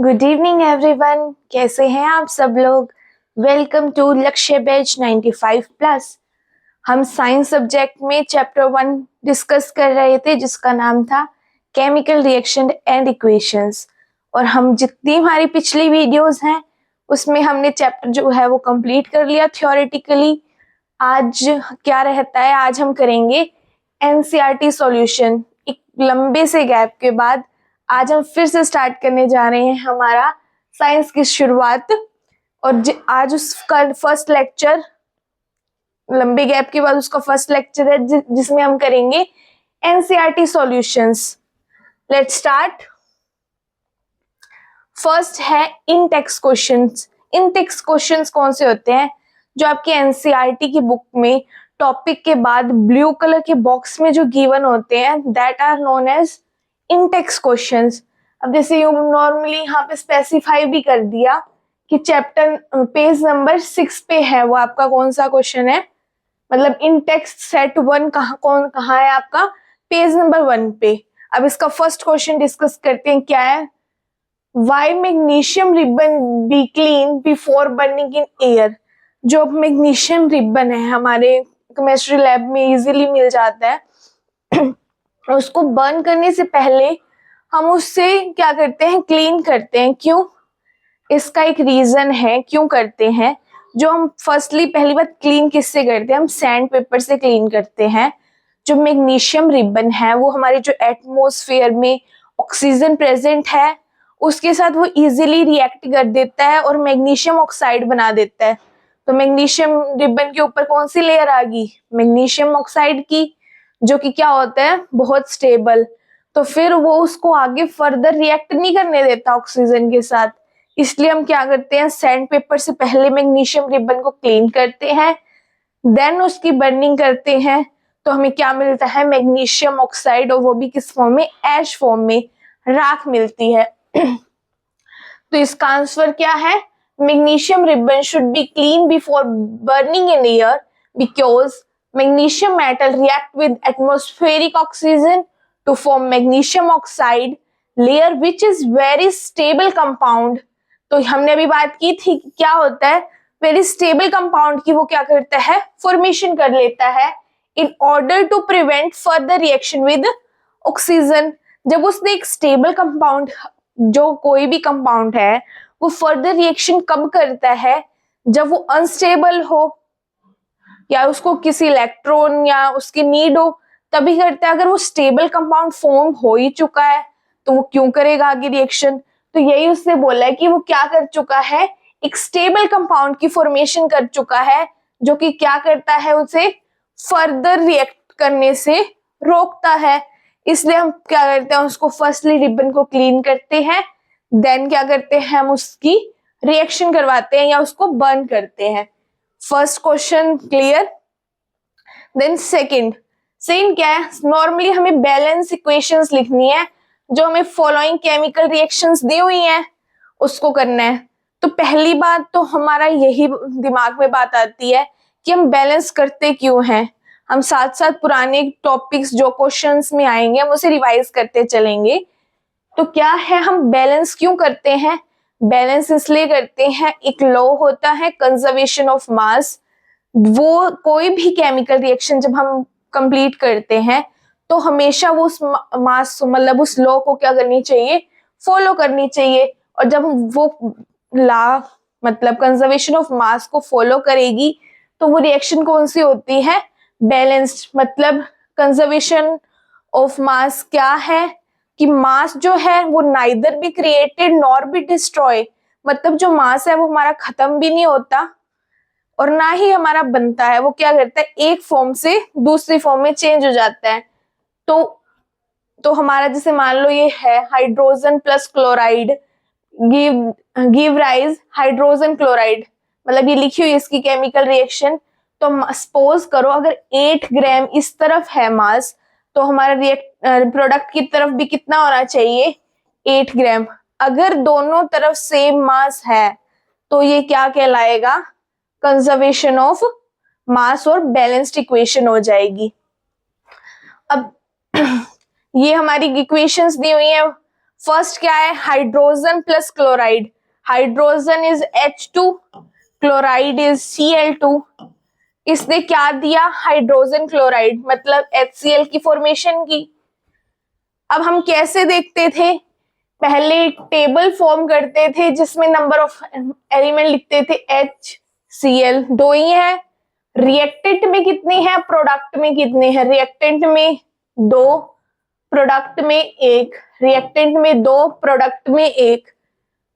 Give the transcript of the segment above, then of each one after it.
Good evening everyone, कैसे हैं आप सब लोग। वेलकम टू लक्ष्य बैच 95 प्लस। हम साइंस सब्जेक्ट में चैप्टर 1 डिस्कस कर रहे थे जिसका नाम था केमिकल रिएक्शन एंड इक्वेशंस। और हम जितनी हमारी पिछली वीडियोस हैं उसमें हमने चैप्टर जो है वो कंप्लीट कर लिया थ्योरेटिकली। आज क्या रहता है, आज हम करेंगे एनसीईआरटी सॉल्यूशन। एक लंबे से गैप के बाद आज हम फिर से स्टार्ट करने जा रहे हैं हमारा साइंस की शुरुआत। और आज उसका फर्स्ट लेक्चर, लंबे गैप के बाद उसका फर्स्ट लेक्चर है जिसमें हम करेंगे NCERT solutions. Let's start. First है इन टेक्स्ट क्वेश्चंस। इन टेक्स्ट क्वेश्चंस कौन से होते हैं? जो आपके एनसीईआरटी की बुक में टॉपिक के बाद ब्लू कलर के बॉक्स में जो गिवन होते हैं, that are known as in text questions. अब जैसे यू नॉर्मली यहाँ पे स्पेसिफाई भी कर दिया कि चैप्टर पेज नंबर 6 पे है वो आपका कौन सा क्वेश्चन है, मतलब इन टेक्स्ट सेट 1 कहाँ है आपका, पेज नंबर 1 पे। अब इसका फर्स्ट क्वेश्चन डिस्कस करते हैं, क्या है? Why magnesium ribbon be clean before burning in air. जो मैग्नीशियम रिबन है हमारे केमिस्ट्री लैब में इजीली मिल जाता है उसको बर्न करने से पहले हम उससे क्या करते हैं, क्लीन करते हैं। क्यों? इसका एक रीजन है क्यों करते हैं। जो हम फर्स्टली पहली बात क्लीन किससे करते हैं, हम सैंड पेपर से क्लीन करते हैं। जो मैग्नीशियम रिबन है वो हमारे जो एटमॉस्फेयर में ऑक्सीजन प्रेजेंट है उसके साथ वो इजीली रिएक्ट कर देता है और मैग्नीशियम ऑक्साइड बना देता है। तो मैग्नीशियम रिबन के ऊपर कौन सी लेयर आ गई, मैग्नीशियम ऑक्साइड की, जो कि क्या होता है, बहुत स्टेबल। तो फिर वो उसको आगे फर्दर रिएक्ट नहीं करने देता ऑक्सीजन के साथ। इसलिए हम क्या करते हैं, सैंड पेपर से पहले मैग्नीशियम रिबन को क्लीन करते हैं, देन उसकी बर्निंग करते हैं। तो हमें क्या मिलता है, मैग्नीशियम ऑक्साइड, और वो भी किस फॉर्म में, ऐश फॉर्म में, राख मिलती है तो इसका आंसर क्या है, magnesium ribbon should be clean before burning in air because magnesium metal react with atmospheric oxygen to form magnesium oxide layer which is very stable compound। तो हमने अभी बात की थी कि क्या होता है, वेरी स्टेबल कंपाउंड की वो क्या करता है, फॉर्मेशन कर लेता है in order to prevent further reaction with oxygen. जब उसने एक स्टेबल कंपाउंड, जो कोई भी कंपाउंड है वो फर्दर रिएक्शन कब करता है, जब वो अनस्टेबल हो या उसको किसी इलेक्ट्रॉन या उसकी नीड हो तभी करता है। अगर वो स्टेबल कंपाउंड फॉर्म हो ही चुका है तो वो क्यों करेगा आगे रिएक्शन। तो यही उसने बोला है कि वो क्या कर चुका है, एक स्टेबल कंपाउंड की फॉर्मेशन कर चुका है जो कि क्या करता है, उसे फर्दर रिएक्ट करने से रोकता है। इसलिए हम क्या करते हैं, उसको फर्स्टली रिबन को क्लीन करते हैं, देन क्या करते हैं, हम उसकी रिएक्शन करवाते हैं या उसको बर्न करते हैं। First question clear. Then second क्या है, नॉर्मली हमें बैलेंस इक्वेशंस लिखनी है, जो हमें फॉलोइंग केमिकल रिएक्शंस दी हुई हैं उसको करना है। तो पहली बात तो हमारा यही दिमाग में बात आती है कि हम बैलेंस करते क्यों हैं। हम साथ साथ पुराने टॉपिक्स जो क्वेश्चंस में आएंगे हम उसे रिवाइज करते चलेंगे। तो क्या है, हम बैलेंस क्यों करते हैं, बैलेंस इसलिए करते हैं, एक लॉ होता है कंजर्वेशन ऑफ मास। वो कोई भी केमिकल रिएक्शन जब हम कंप्लीट करते हैं तो हमेशा वो उस मास, मतलब उस लॉ को क्या करनी चाहिए, फॉलो करनी चाहिए। और जब वो लॉ, मतलब कंजर्वेशन ऑफ मास को फॉलो करेगी तो वो रिएक्शन कौन सी होती है, बैलेंस्ड। मतलब कंजर्वेशन ऑफ मास क्या है कि मास जो है वो neither be created nor be destroy. मतलब जो मास है वो हमारा खत्म भी नहीं होता और ना ही हमारा बनता है, वो क्या करता है, एक फॉर्म से दूसरी फॉर्म में चेंज हो जाता है। तो हमारा जैसे मान लो ये है hydrogen plus chloride give rise hydrogen chloride, मतलब ये लिखी हुई इसकी केमिकल रिएक्शन। तो सपोज करो अगर 8 ग्राम इस तरफ है मास तो हमारा प्रोडक्ट की तरफ भी कितना होना चाहिए, 8 ग्राम। अगर दोनों तरफ सेम मास है तो ये क्या कहलाएगा, कंजर्वेशन ऑफ मास और बैलेंस्ड इक्वेशन हो जाएगी। अब ये हमारी इक्वेशंस दी हुई है। फर्स्ट क्या है, hydrogen plus chloride, hydrogen is H2, chloride is Cl2। इसने क्या दिया, हाइड्रोजन क्लोराइड, मतलब HCl की फॉर्मेशन की। अब हम कैसे देखते थे, पहले एक टेबल फॉर्म करते थे जिसमें नंबर ऑफ एलिमेंट लिखते थे HCl, दो ही है। रिएक्टेंट में कितने हैं, प्रोडक्ट में कितने हैं, रिएक्टेंट में 2, प्रोडक्ट में 1, रिएक्टेंट में 2, प्रोडक्ट में 1।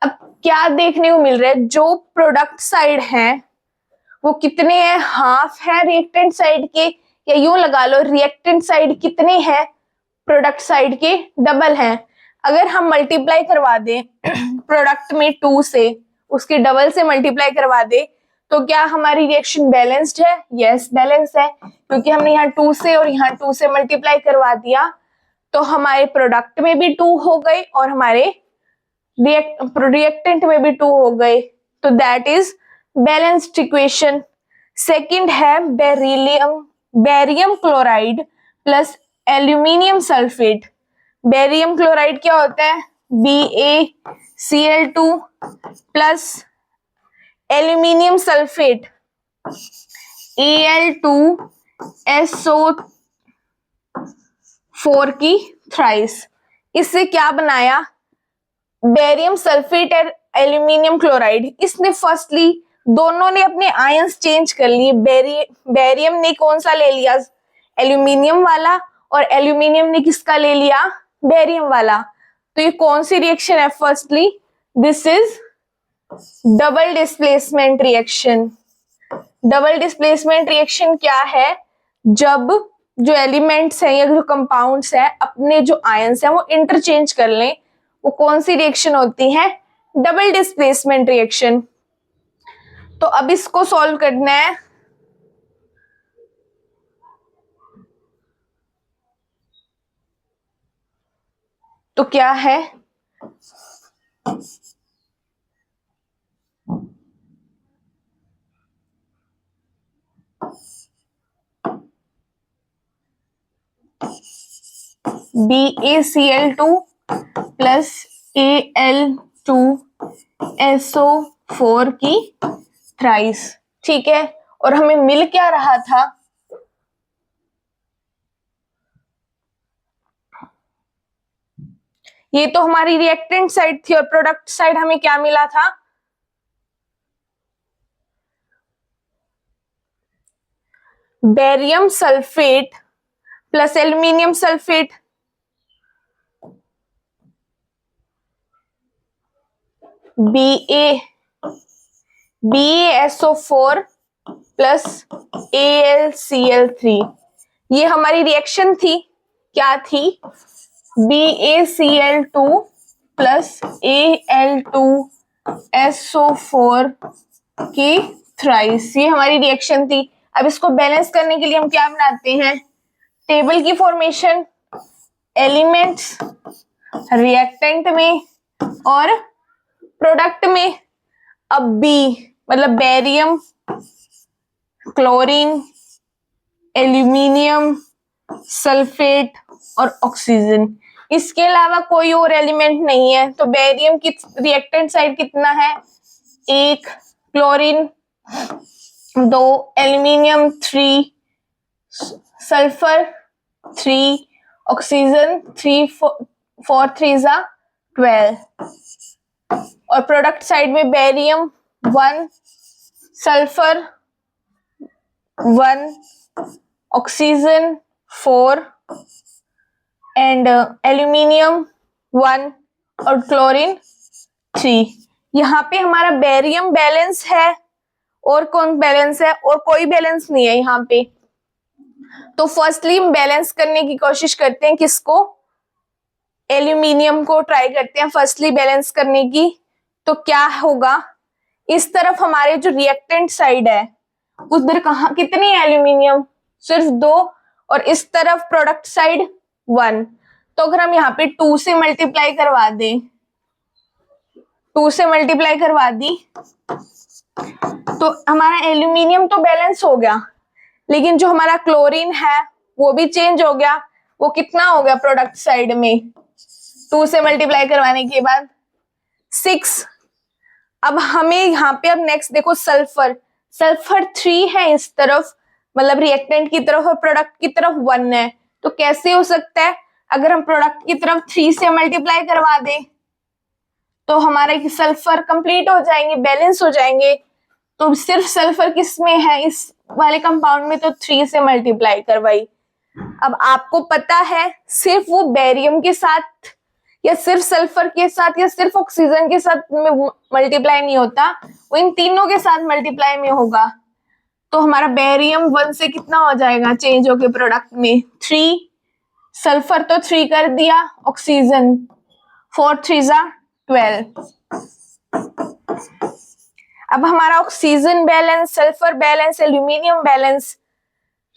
अब क्या देखने को मिल रहा है, जो प्रोडक्ट साइड है वो कितने हैं, हाफ है रिएक्टेंट साइड के, या यूं लगा लो रिएक्टेंट साइड कितने हैं, प्रोडक्ट साइड के डबल हैं। अगर हम मल्टीप्लाई करवा दें प्रोडक्ट में 2 से, उसके डबल से मल्टीप्लाई करवा दे, तो क्या हमारी रिएक्शन बैलेंस्ड है, यस बैलेंस है, क्योंकि हमने यहाँ 2 से और यहाँ 2 से मल्टीप्लाई करवा दिया, तो हमारे प्रोडक्ट में भी 2 हो गए और हमारे रिएक्टेंट में भी 2 हो गए, तो that is balanced equation. Second है barium chloride plus aluminium sulphate. Barium chloride क्या होता है, BaCl2 plus aluminium sulphate Al2SO4 की थ्राइस। इससे क्या बनाया, बेरियम सल्फेट और एल्यूमिनियम क्लोराइड। इसने फर्स्टली दोनों ने अपने आयंस चेंज कर लिए, बेरियम ने कौन सा ले लिया, एल्यूमिनियम वाला, और एल्यूमिनियम ने किसका ले लिया, बेरियम वाला। तो ये कौन सी रिएक्शन है, firstly this is double displacement reaction. Double displacement reaction क्या है, जब जो एलिमेंट्स हैं या जो कंपाउंड्स हैं अपने जो आयंस हैं वो इंटरचेंज कर लें, वो कौन सी रिएक्शन होती है, डबल डिस्प्लेसमेंट रिएक्शन। तो अब इसको सॉल्व करना है। तो क्या है, BaCl2 प्लस Al2SO4 की थ्राइस, ठीक है। और हमें मिल क्या रहा था, ये तो हमारी रिएक्टेंट साइड थी और प्रोडक्ट साइड हमें क्या मिला था, barium sulphate plus aluminium sulphate. BaSO4 plus AlCl3, ये हमारी रिएक्शन थी, क्या थी, BaCl2 प्लस Al2SO4 की थ्राइस, ये हमारी रिएक्शन थी। अब इसको बैलेंस करने के लिए हम क्या बनाते हैं, टेबल की फॉर्मेशन, एलिमेंट्स रिएक्टेंट में और प्रोडक्ट में। अब बी मतलब बेरियम, क्लोरीन, एल्यूमिनियम सल्फेट और ऑक्सीजन, इसके अलावा कोई और एलिमेंट नहीं है। तो बेरियम की रिएक्टेंट साइड कितना है, 1, क्लोरीन 2, एल्यूमिनियम 3, सल्फर 3, ऑक्सीजन 3, 4 3 12। और प्रोडक्ट साइड में barium 1, sulphur 1, oxygen 4 and aluminium 1 और क्लोरीन 3। यहाँ पे हमारा बेरियम बैलेंस है और कौन बैलेंस है, और कोई बैलेंस नहीं है यहाँ पे। तो फर्स्टली हम बैलेंस करने की कोशिश करते हैं, किसको, एल्यूमिनियम को ट्राई करते हैं फर्स्टली बैलेंस करने की। तो क्या होगा, इस तरफ हमारे जो रिएक्टेंट साइड है उधर कहाँ कितनी है एल्यूमिनियम, सिर्फ 2, और इस तरफ प्रोडक्ट साइड 1। तो अगर हम यहाँ पे 2 से मल्टीप्लाई करवा दें, 2 से मल्टीप्लाई करवा दी, तो हमारा एल्यूमिनियम तो बैलेंस हो गया, लेकिन जो हमारा क्लोरीन है वो भी चेंज हो गया। वो कितना हो गया प्रोडक्ट साइड में, 2 से मल्टीप्लाई करवाने के बाद 6। अब हमें यहाँ पे अब नेक्स्ट देखो सल्फर 3 है इस तरफ, मतलब रिएक्टेंट की तरफ, और प्रोडक्ट की तरफ 1 है। तो कैसे हो सकता है, अगर हम प्रोडक्ट की तरफ 3 से मल्टीप्लाई करवा दें तो हमारे सल्फर कंप्लीट हो जाएंगे, बैलेंस हो जाएंगे। तो सिर्फ सल्फर किस में है, इस वाले कंपाउंड में, तो 3 से मल्टीप्लाई करवाई। अब आपको पता है सिर्फ वो बेरियम के साथ या सिर्फ सल्फर के साथ या सिर्फ ऑक्सीजन के साथ में मल्टीप्लाई नहीं होता, वो इन तीनों के साथ मल्टीप्लाई में होगा। तो हमारा बेरियम 1 से कितना हो जाएगा चेंज होके प्रोडक्ट में 3, सल्फर तो 3 कर दिया, ऑक्सीजन 4 3 12। अब हमारा oxygen balance, sulphur balance, aluminium balance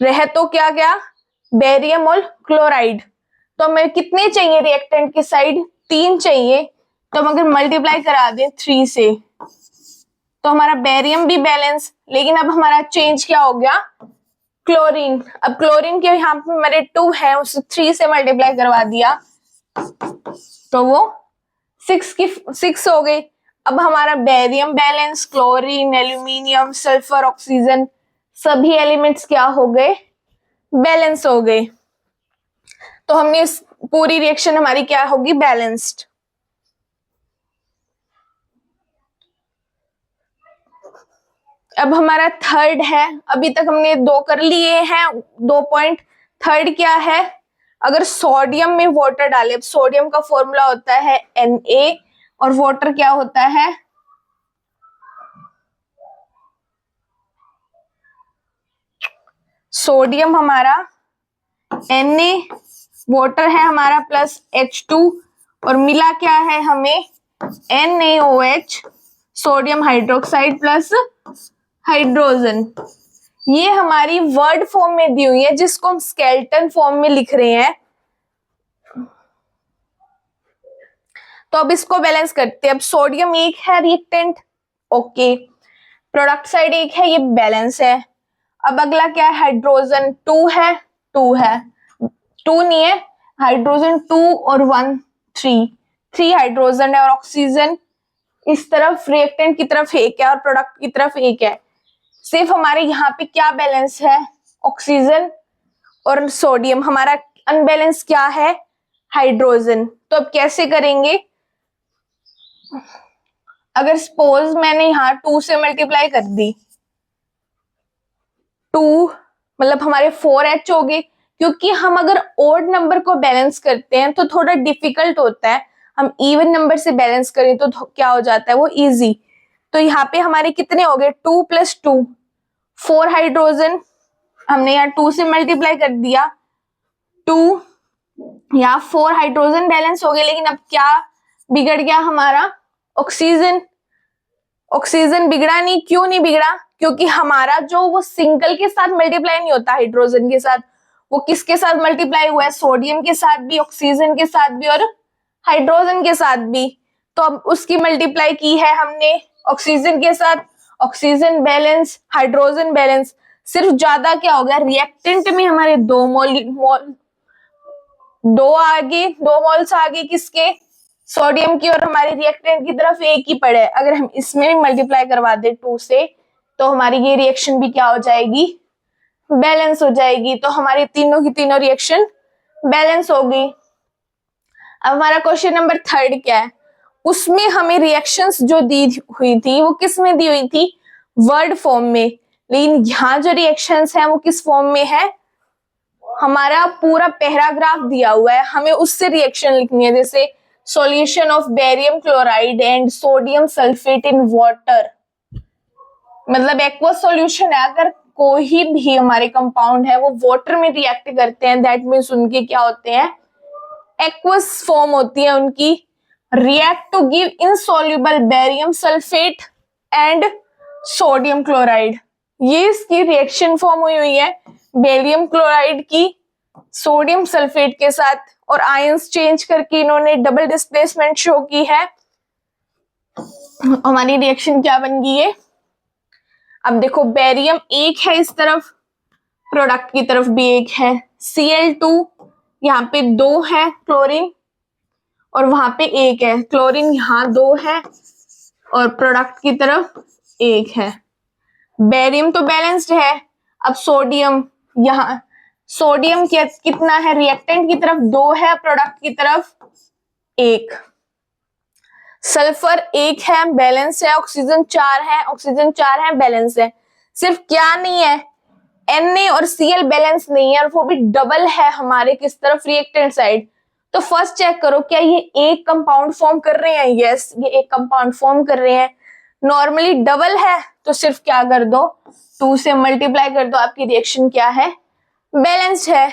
रहे तो क्या गया, बेरियम और क्लोराइड। तो हमें कितने चाहिए रिएक्टेंट की साइड, 3 चाहिए। तो हम अगर मल्टीप्लाई करा दें 3 से तो हमारा बेरियम भी बैलेंस, लेकिन अब हमारा चेंज क्या हो गया, क्लोरीन। अब क्लोरीन के यहाँ पे हमारे 2 है, उसे 3 से मल्टीप्लाई करवा दिया तो वो 6 हो गई। अब हमारा barium balance, chlorine, aluminium, sulphur, oxygen सभी एलिमेंट्स क्या हो गए, बैलेंस हो गए। तो हमने इस पूरी रिएक्शन हमारी क्या होगी, बैलेंस्ड। अब हमारा थर्ड है, अभी तक हमने 2 कर लिए हैं 2 पॉइंट। थर्ड क्या है, अगर सोडियम में वाटर डाले, अब सोडियम का फॉर्मूला होता है Na और वाटर क्या होता है, सोडियम हमारा Na, वाटर है हमारा प्लस H2 और मिला क्या है हमें NaOH, sodium hydroxide plus hydrogen. ये हमारी वर्ड फॉर्म में दी हुई है जिसको हम स्केलेटन फॉर्म में लिख रहे हैं। तो अब इसको बैलेंस करते हैं। अब सोडियम 1 है रिएक्टेंट, ओके, प्रोडक्ट साइड 1 है, ये बैलेंस है। अब अगला क्या है, हाइड्रोजन 2 है, 2 है, 2 नहीं है, हाइड्रोजन 2 और 1 3 हाइड्रोजन है, और ऑक्सीजन इस तरफ रिएक्टेंट की तरफ 1 है और प्रोडक्ट की तरफ 1 है। सिर्फ हमारे यहाँ पे क्या बैलेंस है, ऑक्सीजन और सोडियम। हमारा अनबैलेंस क्या है, हाइड्रोजन। तो अब कैसे करेंगे, अगर सपोज मैंने यहाँ 2 से मल्टीप्लाई कर दी, 2 मतलब हमारे 4H हो गए। क्योंकि हम अगर ओड नंबर को बैलेंस करते हैं तो थोड़ा डिफिकल्ट होता है, हम इवन नंबर से बैलेंस करें तो क्या हो जाता है, वो इजी। तो यहाँ पे हमारे कितने हो गए, 2 + 2 4 हाइड्रोजन, हमने यहाँ 2 से मल्टीप्लाई कर दिया, 2 या 4 हाइड्रोजन बैलेंस हो गए। लेकिन अब क्या बिगड़ गया हमारा, ऑक्सीजन। ऑक्सीजन बिगड़ा नहीं, क्यों नहीं बिगड़ा, क्योंकि हमारा जो वो सिंगल के साथ मल्टीप्लाई नहीं होता हाइड्रोजन के साथ, वो किसके साथ मल्टीप्लाई हुआ है, सोडियम के साथ भी, ऑक्सीजन के साथ भी और हाइड्रोजन के साथ भी। तो अब उसकी मल्टीप्लाई की है हमने ऑक्सीजन के साथ, ऑक्सीजन बैलेंस, हाइड्रोजन बैलेंस। सिर्फ ज्यादा क्या हो गया, रिएक्टेंट में हमारे 2 मोल्स आगे किसके, सोडियम की, और हमारे रिएक्टेंट की तरफ 1 ही पड़े। अगर हम इसमें भी मल्टीप्लाई करवा दे 2 से तो हमारी ये रिएक्शन भी क्या हो जाएगी, बैलेंस हो जाएगी। तो हमारी तीनों की तीनों रिएक्शन बैलेंस हो गई। अब हमारा क्वेश्चन नंबर 3 क्या है, उसमें हमें रिएक्शंस जो दी हुई थी वो किस में दी हुई थी, वर्ड फॉर्म में। लेकिन यहाँ जो रिएक्शंस हैं वो किस फॉर्म में है, हमारा पूरा पैराग्राफ दिया हुआ है, हमें उससे रिएक्शन लिखनी है। जैसे solution of barium chloride and sodium sulphate in water, मतलब एक्वस सॉल्यूशन है। अगर कोई भी हमारे कंपाउंड है वो वाटर में रिएक्ट करते हैं, दैट मीन्स उनके क्या होते हैं, एक्वस फॉर्म होती है उनकी। React to give insoluble barium sulphate and sodium chloride, ये इसकी रिएक्शन फॉर्म हुई है बेरियम क्लोराइड की सोडियम सल्फेट के साथ, और आयंस चेंज करके इन्होंने डबल डिस्प्लेसमेंट शो की है। हमारी रिएक्शन क्या बन गई है, अब देखो बेरियम 1 है इस तरफ, प्रोडक्ट की तरफ भी 1 है, Cl2 यहाँ पे 2 है क्लोरीन, और वहां पे 1 है। क्लोरीन यहाँ 2 है और प्रोडक्ट की तरफ 1 है। बेरियम तो बैलेंस्ड है। अब सोडियम, यहाँ सोडियम कितना है, रिएक्टेंट की तरफ 2 है, प्रोडक्ट की तरफ 1। सल्फर 1 है, बैलेंस है। ऑक्सीजन 4 है, ऑक्सीजन 4 है, बैलेंस है। सिर्फ क्या नहीं है, Na और Cl बैलेंस नहीं है, और वो भी डबल है हमारे किस तरफ, रिएक्टेंट साइड। तो फर्स्ट चेक करो क्या ये एक कंपाउंड फॉर्म कर रहे हैं। यस, ये एक कंपाउंड फॉर्म कर रहे हैं। नॉर्मली डबल है तो सिर्फ क्या कर दो, 2 से मल्टीप्लाई कर दो, आपकी रिएक्शन क्या है, बैलेंस्ड है।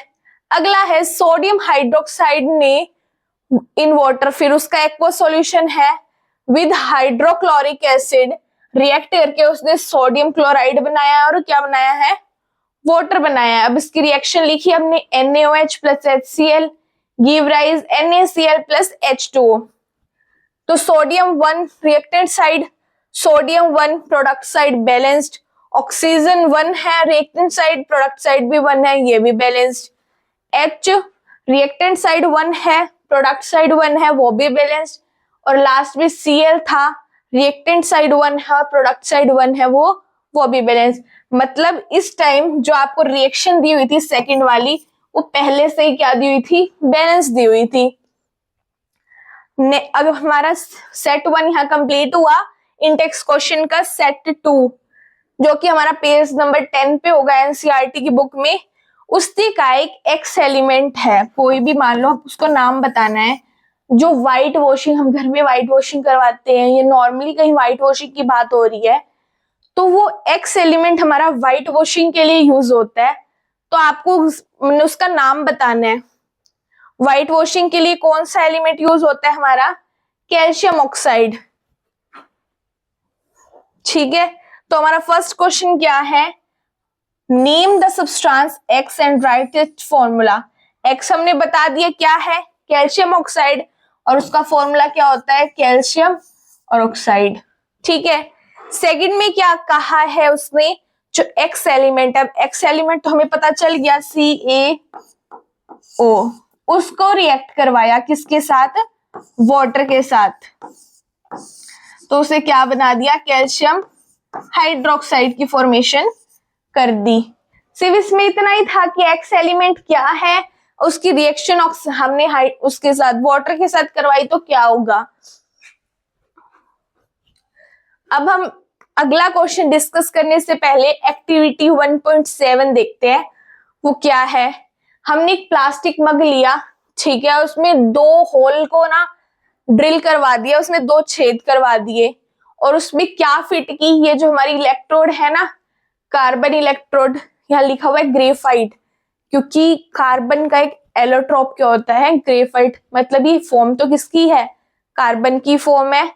अगला है सोडियम हाइड्रोक्साइड ने इन वाटर, फिर उसका एक्वा सॉल्यूशन है विद हाइड्रोक्लोरिक एसिड, रिएक्ट करके उसने सोडियम क्लोराइड बनाया और क्या बनाया है, वाटर बनाया है। अब इसकी रिएक्शन लिखी हमने, NaOH plus HCl give rise NaCl plus H2O। तो sodium 1 reactant side, sodium 1 product side balanced, oxygen 1 है रिएक्टेंट साइड, प्रोडक्ट साइड भी 1 है, ये भी बैलेंस्ड। H रिएक्टेंट साइड 1 है, प्रोडक्ट साइड 1 है, वो भी बैलेंस्ड। और लास्ट में Cl था, रिएक्टेंट साइड 1 है, प्रोडक्ट साइड 1 है, वो भी बैलेंस्ड। मतलब इस टाइम जो आपको रिएक्शन दी हुई थी सेकंड वाली, वो पहले से ही क्या दी हुई थी, बैलेंस दी हुई थी। अब हमारा सेट 1 यहाँ कंप्लीट हुआ। इंटेक्स क्वेश्चन का सेट 2 जो कि हमारा पेज नंबर 10 पे होगा एनसीईआरटी की बुक में, उसी का एक एक्स एलिमेंट है, कोई भी मान लो, उसको नाम बताना है। जो व्हाइट वॉशिंग, हम घर में व्हाइट वॉशिंग करवाते हैं, ये नॉर्मली कहीं व्हाइट वॉशिंग की बात हो रही है, तो वो एक्स एलिमेंट हमारा व्हाइट वॉशिंग के लिए यूज होता है। तो आपको उसका नाम बताना है। व्हाइट वॉशिंग के लिए कौन सा एलिमेंट यूज होता है हमारा, कैल्शियम ऑक्साइड। ठीक है, तो हमारा फर्स्ट क्वेश्चन क्या है, name the substance x and right it's formula. X हमने बता दिया क्या है, कैल्शियम ऑक्साइड, और उसका फॉर्मूला क्या होता है, कैल्शियम और ऑक्साइड। ठीक है, सेकंड में क्या कहा है उसने, जो एक्स एलिमेंट है, एक्स एलिमेंट तो हमें पता चल गया CaO, उसको रिएक्ट करवाया किसके साथ, वाटर के साथ, तो उसे क्या बना दिया, कैल्शियम हाइड्रोक्साइड की फॉर्मेशन कर दी। सिर्फ इसमें इतना ही था कि एक्स एलिमेंट क्या है, उसकी रिएक्शन हमने उसके साथ वाटर के साथ करवाई तो क्या होगा। अब हम अगला क्वेश्चन डिस्कस करने से पहले एक्टिविटी 1.7 देखते हैं, वो क्या है। हमने एक प्लास्टिक मग लिया, ठीक है, उसमें 2 होल को ना ड्रिल करवा दिया, उसमें 2 छेद करवा दिए, और उसमें क्या फिट की, ये जो हमारी इलेक्ट्रोड है ना, कार्बन इलेक्ट्रोड, यहाँ लिखा हुआ है ग्रेफाइट, क्योंकि कार्बन का एक एलोट्रोप क्या होता है, ग्रेफाइट, मतलब ये फॉर्म तो किसकी है, कार्बन की फॉर्म है।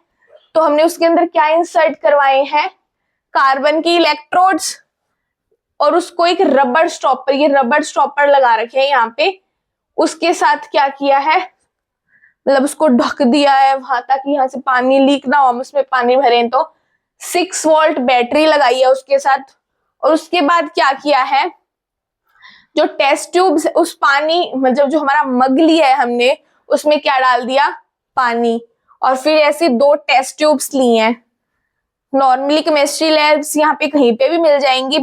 तो हमने उसके अंदर क्या इंसर्ट करवाए हैं, कार्बन की इलेक्ट्रोड्स, और उसको एक रबर स्टॉपर, ये रबर स्टॉपर लगा रखे हैं यहाँ पे, उसके साथ क्या किया है, मतलब उसको ढक दिया है वहां तक, यहाँ से पानी लीक ना हो, हम उसमें पानी भरें तो 6 वोल्ट बैटरी लगाई है उसके साथ। और उसके बाद क्या किया है, जो टेस्ट ट्यूब उस पानी, मतलब जो हमारा मग लिया है हमने, उसमें क्या डाल दिया, पानी, और फिर ऐसे 2 टेस्ट ट्यूब्स लिए हैं। नॉर्मली केमिस्ट्री लैब्स यहाँ पे कहीं पे भी मिल जाएंगी।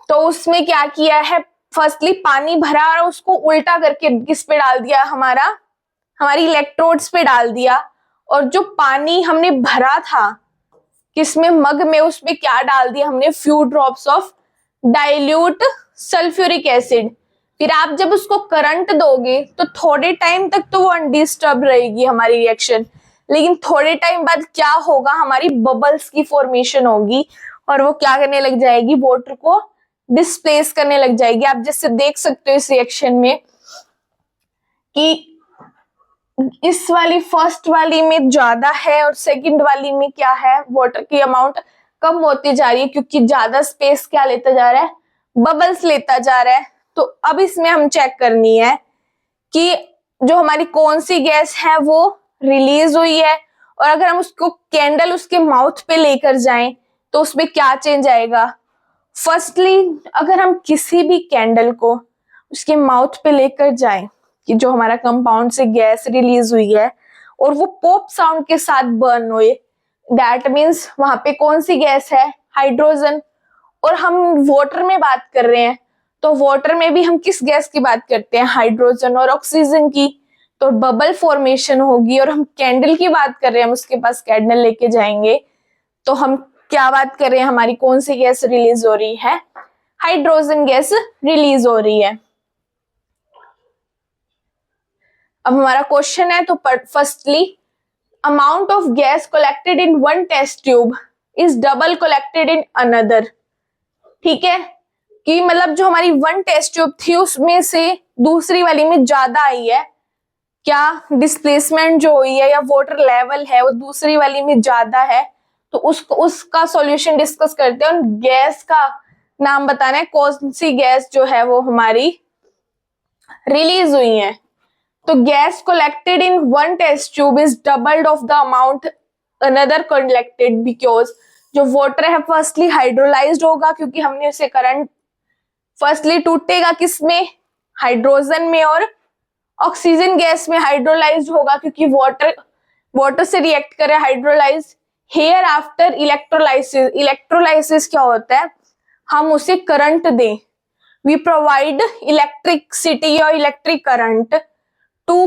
तो उसमें क्या किया है, फर्स्टली पानी भरा और उसको उल्टा करके किस पे डाल दिया, हमारी इलेक्ट्रोड्स पे डाल दिया। और जो पानी हमने भरा था किसमें, मग में, उसमें क्या डाल दिया हमने, few drops of dilute sulphuric acid. फिर आप जब उसको करंट दोगे तो थोड़े टाइम तक तो वो अनडिस्टर्ब रहेगी हमारी रिएक्शन, लेकिन थोड़े टाइम बाद क्या होगा, हमारी बबल्स की फॉर्मेशन होगी, और वो क्या करने लग जाएगी, वाटर को डिस्प्लेस करने लग जाएगी। आप जैसे देख सकते हो इस रिएक्शन में कि इस वाली फर्स्ट वाली में ज्यादा है और सेकंड वाली में क्या है, वाटर की अमाउंट कम होती जा रही है, क्योंकि ज्यादा स्पेस क्या लेता जा रहा है, बबल्स लेता जा रहा है। तो अब इसमें हम चेक करनी है कि जो हमारी कौन सी गैस है वो रिलीज हुई है, और अगर हम उसको कैंडल उसके माउथ पे लेकर जाएं तो उसमें क्या चेंज आएगा। फर्स्टली अगर हम किसी भी कैंडल को उसके माउथ पे लेकर जाएं, कि जो हमारा कंपाउंड से गैस रिलीज हुई है और वो पॉप साउंड के साथ बर्न हुए, दैट मीन्स वहां पे कौन सी गैस है, हाइड्रोजन। और हम वाटर में बात कर रहे हैं, तो वाटर में भी हम किस गैस की बात करते हैं, हाइड्रोजन और ऑक्सीजन की, तो बबल फॉर्मेशन होगी। और हम कैंडल की बात कर रहे हैं, हम उसके पास कैंडल लेके जाएंगे, तो हम क्या बात कर रहे हैं, हमारी कौन सी गैस रिलीज हो रही है, हाइड्रोजन गैस रिलीज हो रही है। अब हमारा क्वेश्चन है, तो firstly amount of gas collected in one test tube is double collected in another. ठीक है, कि मतलब जो हमारी वन टेस्ट ट्यूब थी उसमें से दूसरी वाली में ज्यादा आई है, क्या डिस्प्लेसमेंट जो हुई है या वाटर लेवल है वो दूसरी वाली में ज्यादा है, तो उसका सॉल्यूशन डिस्कस करते हैं। और गैस का नाम बताना है, कौन सी गैस जो है वो हमारी रिलीज हुई है। तो gas collected in one test tube is doubled of the amount another collected, because जो वाटर है फर्स्टली हाइड्रोलाइज्ड होगा, क्योंकि हमने उसे करंट फर्स्टली टूटेगा किसमें, हाइड्रोजन में, और ऑक्सीजन गैस में हाइड्रोलाइज्ड होगा क्योंकि वाटर से रिएक्ट करे hydrolyse. Here after electrolysis, electrolysis क्या होता है, हम उसे करंट दें, वी प्रोवाइड इलेक्ट्रिसिटी और electric current, two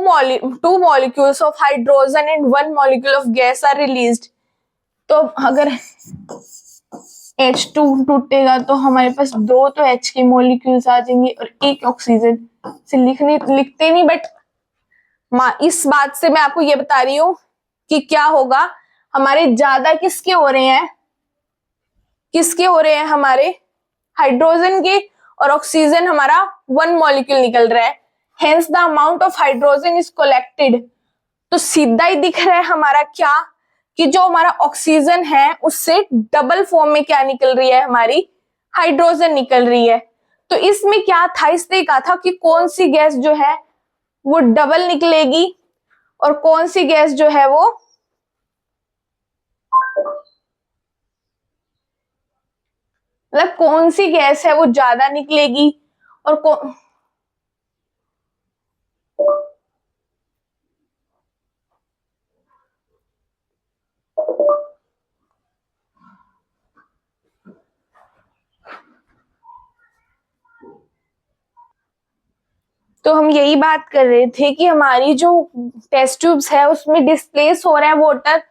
molecules of hydrogen and one molecule of gas are released। तो अगर H2 टूटेगा तो हमारे पास दो तो H के मॉलिक्यूल्स आ जाएंगे और एक ऑक्सीजन से लिखते नहीं, बट इस बात से मैं आपको ये बता रही हूँ कि क्या होगा, हमारे ज्यादा किसके हो रहे हैं, हमारे हाइड्रोजन के, और ऑक्सीजन हमारा वन मॉलिक्यूल निकल रहा है, hence the amount of hydrogen is collected. तो सीधा ही दिख रहा है हमारा क्या, कि जो हमारा ऑक्सीजन है उससे डबल फॉर्म में क्या निकल रही है, हमारी हाइड्रोजन निकल रही है। तो इसमें क्या था, इसने कहा था कि कौन सी गैस जो है वो डबल निकलेगी और कौन सी गैस जो है वो मतलब कौन सी गैस है वो ज्यादा निकलेगी और तो हम यही बात कर रहे थे कि हमारी जो टेस्ट ट्यूब्स है उसमें डिस्प्लेस हो रहा है वाटर,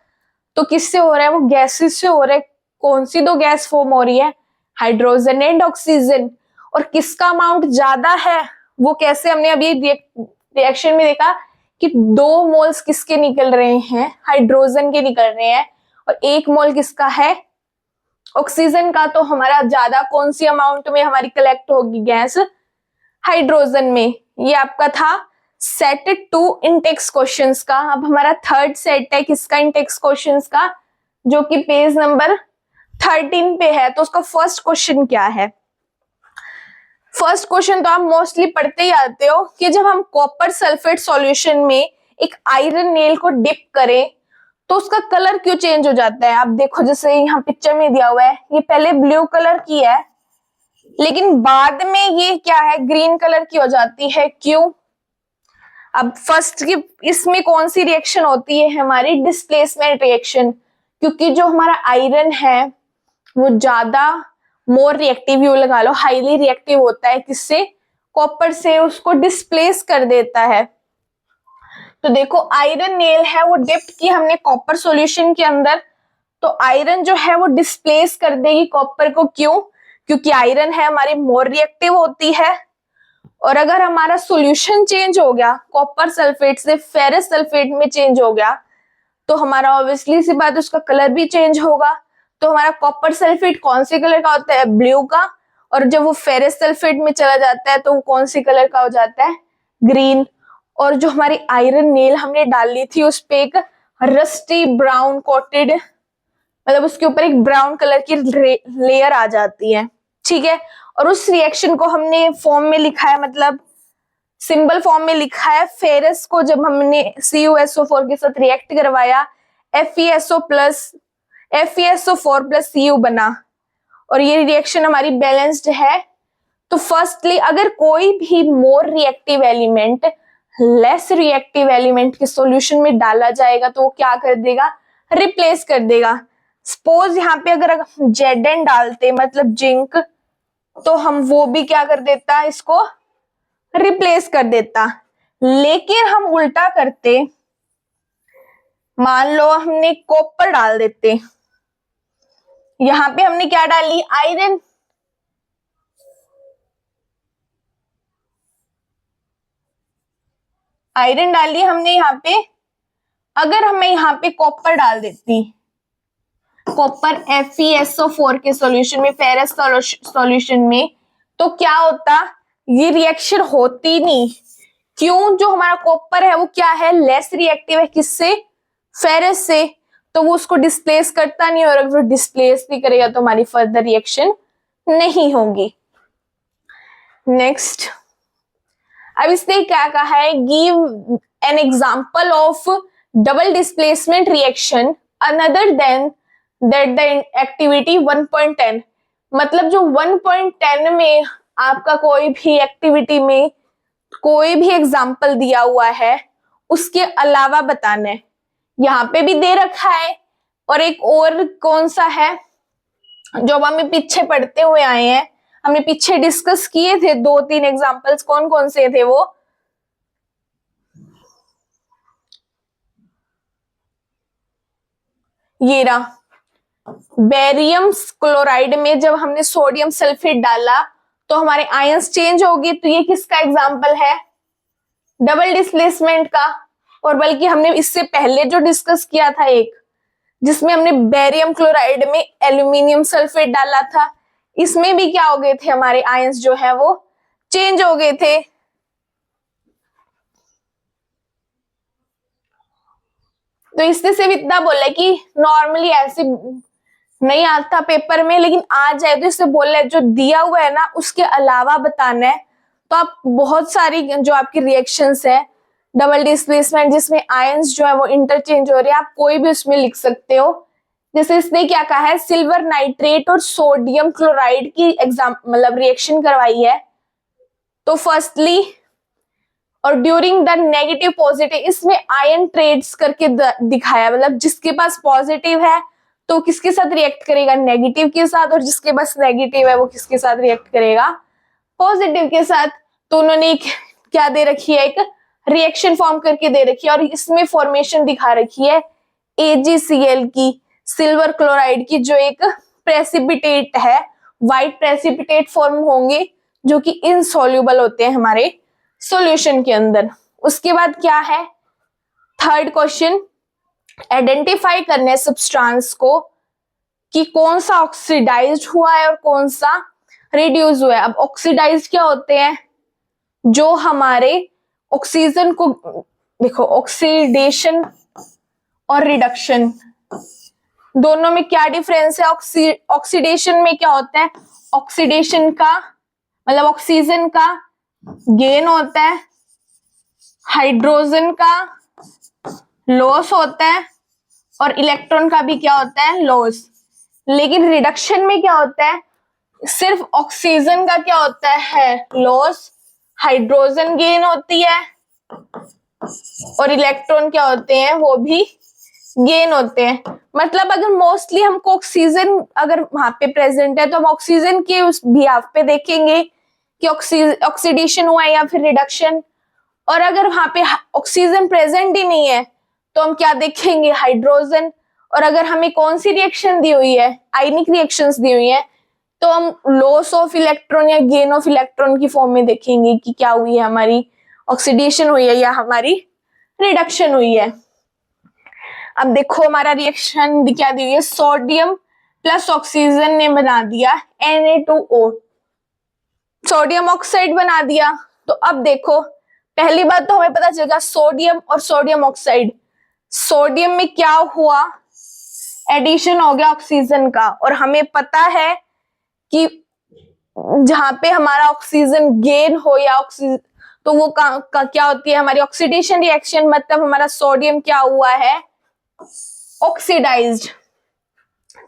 तो किससे हो रहा है, वो गैसेस से हो रहा है। कौन सी दो गैस फॉर्म हो रही है, हाइड्रोजन एंड ऑक्सीजन। और किसका अमाउंट ज्यादा है वो कैसे, हमने अभी रिएक्शन में देखा कि 2 मोल्स किसके निकल रहे हैं, हाइड्रोजन के निकल रहे हैं, और 1 मोल किसका है, ऑक्सीजन का। तो हमारा ज्यादा कौन सी अमाउंट में हमारी कलेक्ट होगी गैस, हाइड्रोजन में। ये आपका था सेट 2 इंटेक्स क्वेश्चंस का। अब हमारा थर्ड सेट है किसका, इंटेक्स क्वेश्चंस का, जो कि पेज नंबर 13 पे है। तो उसका फर्स्ट क्वेश्चन क्या है, फर्स्ट क्वेश्चन तो आप मोस्टली पढ़ते ही आते हो कि जब हम कॉपर सल्फेट सॉल्यूशन में एक आयरन नेल को डिप करें तो उसका कलर क्यों चेंज हो जाता है। आप देखो जैसे यहाँ पिक्चर में दिया हुआ है, ये पहले ब्लू कलर की है लेकिन बाद में ये क्या है, ग्रीन कलर की हो जाती है, क्यों। अब फर्स्ट की इसमें कौन सी रिएक्शन होती है, हमारी डिस्प्लेसमेंट रिएक्शन, क्योंकि जो हमारा आयरन है वो ज्यादा मोर रिएक्टिव, यू लगा लो हाईली रिएक्टिव होता है, किससे, कॉपर से, उसको डिस्प्लेस कर देता है। तो देखो आयरन नेल है वो डिप्ट की हमने कॉपर सॉल्यूशन के अंदर, तो आयरन जो है वो डिस्प्लेस कर देगी कॉपर को, क्यों, क्योंकि आयरन है हमारी मोर रिएक्टिव होती है। और अगर हमारा सॉल्यूशन चेंज हो गया कॉपर सल्फेट से फेरस सल्फेट में चेंज हो गया तो हमारा ऑब्वियसली सी बात उसका कलर भी चेंज होगा। तो हमारा कॉपर सल्फेट कौन से कलर का होता है, ब्लू का, और जब वो फेरस सल्फेट में चला जाता है तो वो कौन से कलर का हो जाता है, ग्रीन। और जो हमारी आयरन नेल हमने डाली थी उस पे एक रस्टी ब्राउन कोटेड, मतलब उसके ऊपर एक ब्राउन कलर की लेयर आ जाती है, ठीक है। और उस रिएक्शन को हमने फॉर्म में लिखा है, मतलब सिंबल फॉर्म में लिखा है। फेरस को जब हमने CuSO4 के साथ रिएक्ट करवाया FeSO4 प्लस Cu बना, और ये रिएक्शन हमारी बैलेंस्ड है। तो फर्स्टली अगर कोई भी more reactive element less reactive element के सॉल्यूशन में डाला जाएगा तो वो क्या कर देगा, रिप्लेस कर देगा। सपोज यहाँ पे अगर Zn डालते मतलब जिंक, तो हम वो भी क्या कर देता, इसको रिप्लेस कर देता। लेकिन हम उल्टा करते, मान लो हमने कॉपर डाल देते, यहाँ पे हमने क्या डाली, आयरन। आयरन डाली हमने यहाँ पे। अगर हमें यहाँ पे कॉपर डाल देती, कॉपर FeSO4 के सॉल्यूशन में, फेरस सॉल्यूशन में, तो क्या होता, ये रिएक्शन होती नहीं। क्यों, जो हमारा कॉपर है वो क्या है, लेस रिएक्टिव है, किससे, फेरस से, तो वो उसको डिस्प्लेस करता नहीं, और अगर वो डिस्प्लेस भी करेगा तो हमारी फर्दर रिएक्शन नहीं होगी। नेक्स्ट, अब इसने क्या कहा है, give an example of double displacement reaction another than that the activity 1.10। मतलब जो 1.10 में आपका कोई भी एक्टिविटी में कोई भी एग्जांपल दिया हुआ है, उसके अलावा बताना है। यहाँ पे भी दे रखा है, और एक और कौन सा है जो हमें पीछे पढ़ते हुए आए हैं, हमने पीछे डिस्कस किए थे 2-3 एग्जांपल्स, कौन कौन से थे वो, ये रहा। बेरियम क्लोराइड में जब हमने सोडियम सल्फेट डाला तो हमारे आयंस चेंज हो गए, तो ये किसका एग्जांपल है, डबल डिस्प्लेसमेंट का। और बल्कि हमने इससे पहले जो डिस्कस किया था एक, जिसमें हमने बेरियम क्लोराइड में एल्यूमिनियम सल्फेट डाला था, इसमें भी क्या हो गए थे, हमारे आयंस जो है वो चेंज हो गए थे। तो इससे सिर्फ इतना बोला कि नॉर्मली ऐसे नहीं आता पेपर में, लेकिन आ जाए तो इससे बोल रहे जो दिया हुआ है ना उसके अलावा बताना है। तो आप बहुत सारी जो आपकी रिएक्शंस है डबल डिस्प्लेसमेंट जिसमें आयंस जो है वो इंटरचेंज हो रहे हैं, आप कोई भी उसमें लिख सकते हो। जैसे इसने क्या कहा है, सिल्वर नाइट्रेट और सोडियम क्लोराइड की एग्जाम मतलब रिएक्शन करवाई है। तो फर्स्टली और ड्यूरिंग द नेगेटिव पॉजिटिव, इसमें आयन ट्रेड्स करके दिखाया, मतलब जिसके पास पॉजिटिव है तो किसके साथ रिएक्ट करेगा, नेगेटिव के साथ, और जिसके पास नेगेटिव है वो किसके साथ रिएक्ट करेगा, पॉजिटिव के साथ। तो उन्होंने क्या दे रखी है, एक रिएक्शन फॉर्म करके दे रखी है, और इसमें फॉर्मेशन दिखा रखी है AgCl की, सिल्वर क्लोराइड की, जो एक प्रेसिपिटेट है, व्हाइट प्रेसिपिटेट फॉर्म होंगे जो कि इनसॉल्युबल होते हैं हमारे सॉल्यूशन के अंदर। उसके बाद क्या है, थर्ड क्वेश्चन, आइडेंटिफाई करने सब्सटेंस को कि कौन सा ऑक्सीडाइज्ड हुआ है और कौन सा रिड्यूस हुआ है। अब ऑक्सीडाइज्ड क्या होते हैं, जो हमारे ऑक्सीजन को, देखो ऑक्सीडेशन और रिडक्शन दोनों में क्या डिफरेंस है। ऑक्सीडेशन में क्या होता है, ऑक्सीडेशन का मतलब ऑक्सीजन का गेन होता है, हाइड्रोजन का लॉस होता है, और इलेक्ट्रॉन का भी क्या होता है, लॉस। लेकिन रिडक्शन में क्या होता है, सिर्फ ऑक्सीजन का क्या होता है, लॉस, हाइड्रोजन गेन होती है, और इलेक्ट्रॉन क्या होते हैं, वो भी गेन होते हैं। मतलब अगर मोस्टली हमको ऑक्सीजन अगर वहां पे प्रेजेंट है तो हम ऑक्सीजन के उस बिहाफ पे देखेंगे कि ऑक्सीडेशन हुआ है या फिर रिडक्शन। और अगर वहां पे ऑक्सीजन प्रेजेंट ही नहीं है तो हम क्या देखेंगे, हाइड्रोजन। और अगर हमें कौन सी रिएक्शन दी हुई है, आयनिक रिएक्शंस दी हुई है, तो हम लॉस ऑफ इलेक्ट्रॉन या गेन ऑफ इलेक्ट्रॉन की फॉर्म में देखेंगे कि क्या हुई है, हमारी ऑक्सीडेशन हुई है या हमारी रिडक्शन हुई है। अब देखो हमारा रिएक्शन क्या दी हुई है, सोडियम प्लस ऑक्सीजन ने बना दिया Na2O, सोडियम ऑक्साइड बना दिया। तो अब देखो पहली बात तो हमें पता चलेगा सोडियम और सोडियम ऑक्साइड, सोडियम में क्या हुआ, एडिशन हो गया ऑक्सीजन का। और हमें पता है कि जहां पे हमारा ऑक्सीजन गेन हो या ऑक्सीजन, तो वो क्या होती है हमारी ऑक्सीडेशन रिएक्शन। मतलब हमारा सोडियम क्या हुआ है, ऑक्सीडाइज्ड,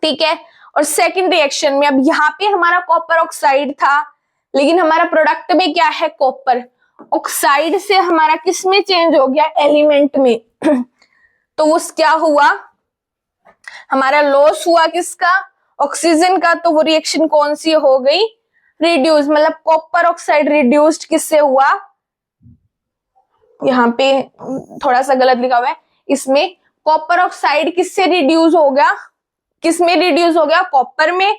ठीक है। और सेकंड रिएक्शन में अब यहाँ पे हमारा कॉपर ऑक्साइड था, लेकिन हमारा प्रोडक्ट में क्या है, कॉपर। ऑक्साइड से हमारा किस में चेंज हो गया, एलिमेंट में। तो वो क्या हुआ, हमारा लॉस हुआ किसका, ऑक्सीजन का। तो वो रिएक्शन कौन सी हो गई, रिड्यूस, मतलब कॉपर ऑक्साइड रिड्यूस्ड किससे हुआ, यहाँ पे थोड़ा सा गलत लिखा हुआ है, इसमें कॉपर ऑक्साइड किससे रिड्यूस हो गया, किसमें रिड्यूस हो गया, कॉपर में।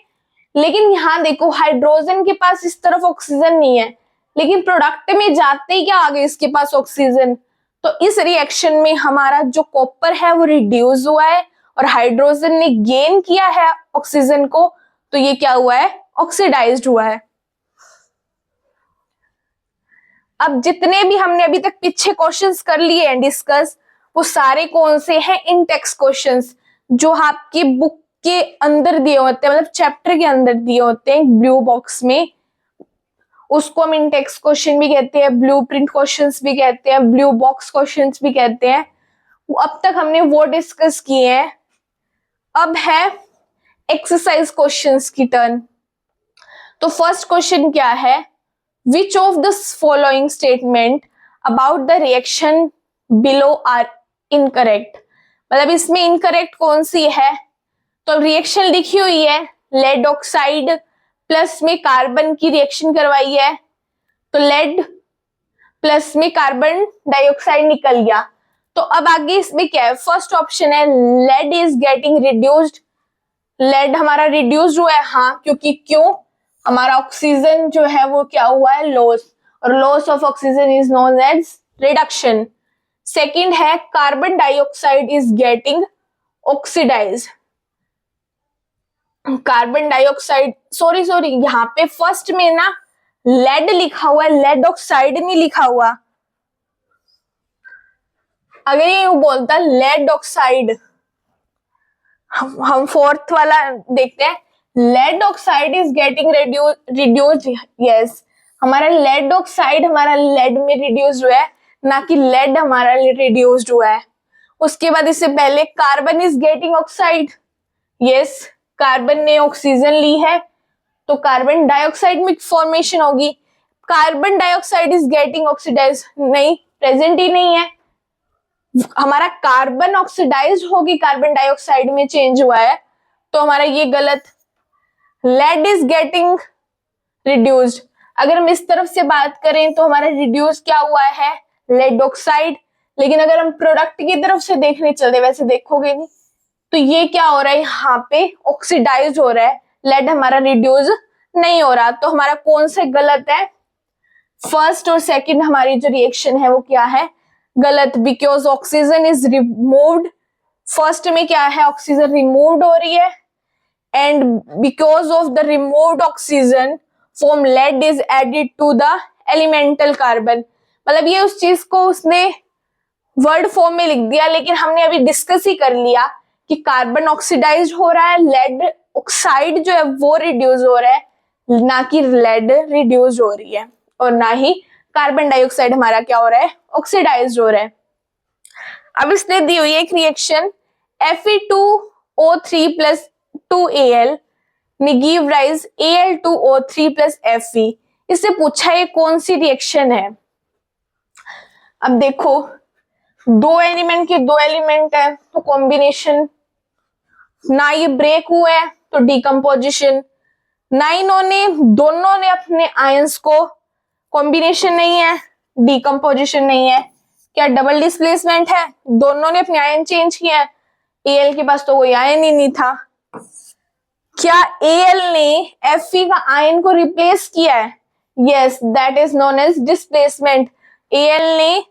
लेकिन यहाँ देखो हाइड्रोजन के पास इस तरफ ऑक्सीजन नहीं है, लेकिन प्रोडक्ट में जाते ही क्या आ गए इसके पास ऑक्सीजन। तो इस रिएक्शन में हमारा जो कॉपर है वो रिड्यूस हुआ है और हाइड्रोजन ने गेन किया है ऑक्सीजन को, तो ये क्या हुआ है, ऑक्सीडाइज्ड हुआ है। अब जितने भी हमने अभी तक पीछे क्वेश्चंस कर लिए हैं डिस्कस, वो सारे कौन से हैं, इन टेक्स्ट क्वेश्चंस, जो आपकी बुक के अंदर दिए होते हैं, मतलब चैप्टर के अंदर दिए होते हैं ब्लू बॉक्स में। उसको हम इन टेक्स्ट क्वेश्चन भी कहते हैं, ब्लू प्रिंट क्वेश्चंस भी कहते हैं, ब्लू बॉक्स क्वेश्चंस भी कहते हैं। अब तक हमने वो डिस्कस किए हैं। अब है एक्सरसाइज क्वेश्चंस की टर्न। तो फर्स्ट क्वेश्चन क्या है, Which of the following statement about the reaction below are incorrect? मतलब इसमें इनकरेक्ट कौन सी है, तो रिएक्शन लिखी हुई है, लेड ऑक्साइड प्लस में कार्बन की रिएक्शन करवाई है, तो लेड प्लस में कार्बन डाइऑक्साइड निकल गया। तो अब आगे इसमें क्या है, फर्स्ट ऑप्शन है lead is getting reduced, lead हमारा रिड्यूस्ड हुआ है, हाँ, क्योंकि क्यों, हमारा ऑक्सीजन जो है वो क्या हुआ है, लॉस, और loss of oxygen is known as reduction. Second है carbon dioxide is getting oxidise, carbon dioxide, sorry यहाँ पे फर्स्ट में ना लेड लिखा हुआ है, लेड ऑक्साइड नहीं लिखा हुआ। अगर ये बोलता लेड ऑक्साइड, हम फोर्थ वाला देखते हैं, lead oxide is getting reduced, yes, हमारा लेड ऑक्साइड हमारा लेड में रिड्यूस हुआ है, ना कि लेड हमारा रिड्यूस्ड हुआ है। उसके बाद इससे पहले carbon is getting oxide, yes, carbon ने ऑक्सीजन ली है तो कार्बन डाइऑक्साइड में फॉर्मेशन होगी। Carbon dioxide is getting oxidise, नहीं, प्रेजेंट ही नहीं है, हमारा कार्बन ऑक्सीडाइज होगी कार्बन डाइऑक्साइड में चेंज हुआ है, तो हमारा ये गलत। लेड इज गेटिंग रिड्यूस्ड, अगर हम इस तरफ से बात करें तो हमारा रिड्यूस क्या हुआ है, लेड ऑक्साइड। लेकिन अगर हम प्रोडक्ट की तरफ से देखने चलते, वैसे देखोगे नहीं, तो ये क्या हो रहा है, यहाँ पे ऑक्सीडाइज हो रहा है, लेड हमारा रिड्यूस नहीं हो रहा। तो हमारा कौन सा गलत है, फर्स्ट और सेकंड हमारी जो रिएक्शन है वो क्या है, गलत, because oxygen is removed. First में क्या है, ऑक्सीजन रिमूव्ड हो रही है, and because of the removed oxygen form lead is added to the elemental carbon. मतलब ये उस चीज को उसने वर्ड फॉर्म में लिख दिया, लेकिन हमने अभी डिस्कस ही कर लिया कि कार्बन ऑक्सीडाइज हो रहा है, लेड ऑक्साइड जो है वो रिड्यूस हो रहा है, ना कि लेड रिड्यूस हो रही है, और ना ही कार्बन डाइऑक्साइड हमारा क्या हो रहा है, ऑक्सीडाइज हो रहा है। अब इसने दी हुई एक रिएक्शन Fe2O3 प्लस 2Al में give rise Al2O3 plus Fe। इससे पूछा है कौन सी रिएक्शन है। अब देखो दो एलिमेंट के दो एलिमेंट है तो कॉम्बिनेशन, ना ये ब्रेक हुआ है तो डिकम्पोजिशन, ना इन्होंने दोनों ने अपने आयंस को, कॉम्बिनेशन नहीं है, डिकम्पोजिशन नहीं है, क्या डबल डिस्प्लेसमेंट है, दोनों ने अपने आयन चेंज किया है, Al के पास तो कोई आयन ही नहीं था। क्या Al ने Fe का आयन को रिप्लेस किया है, yes, that is known as displacement. Al ने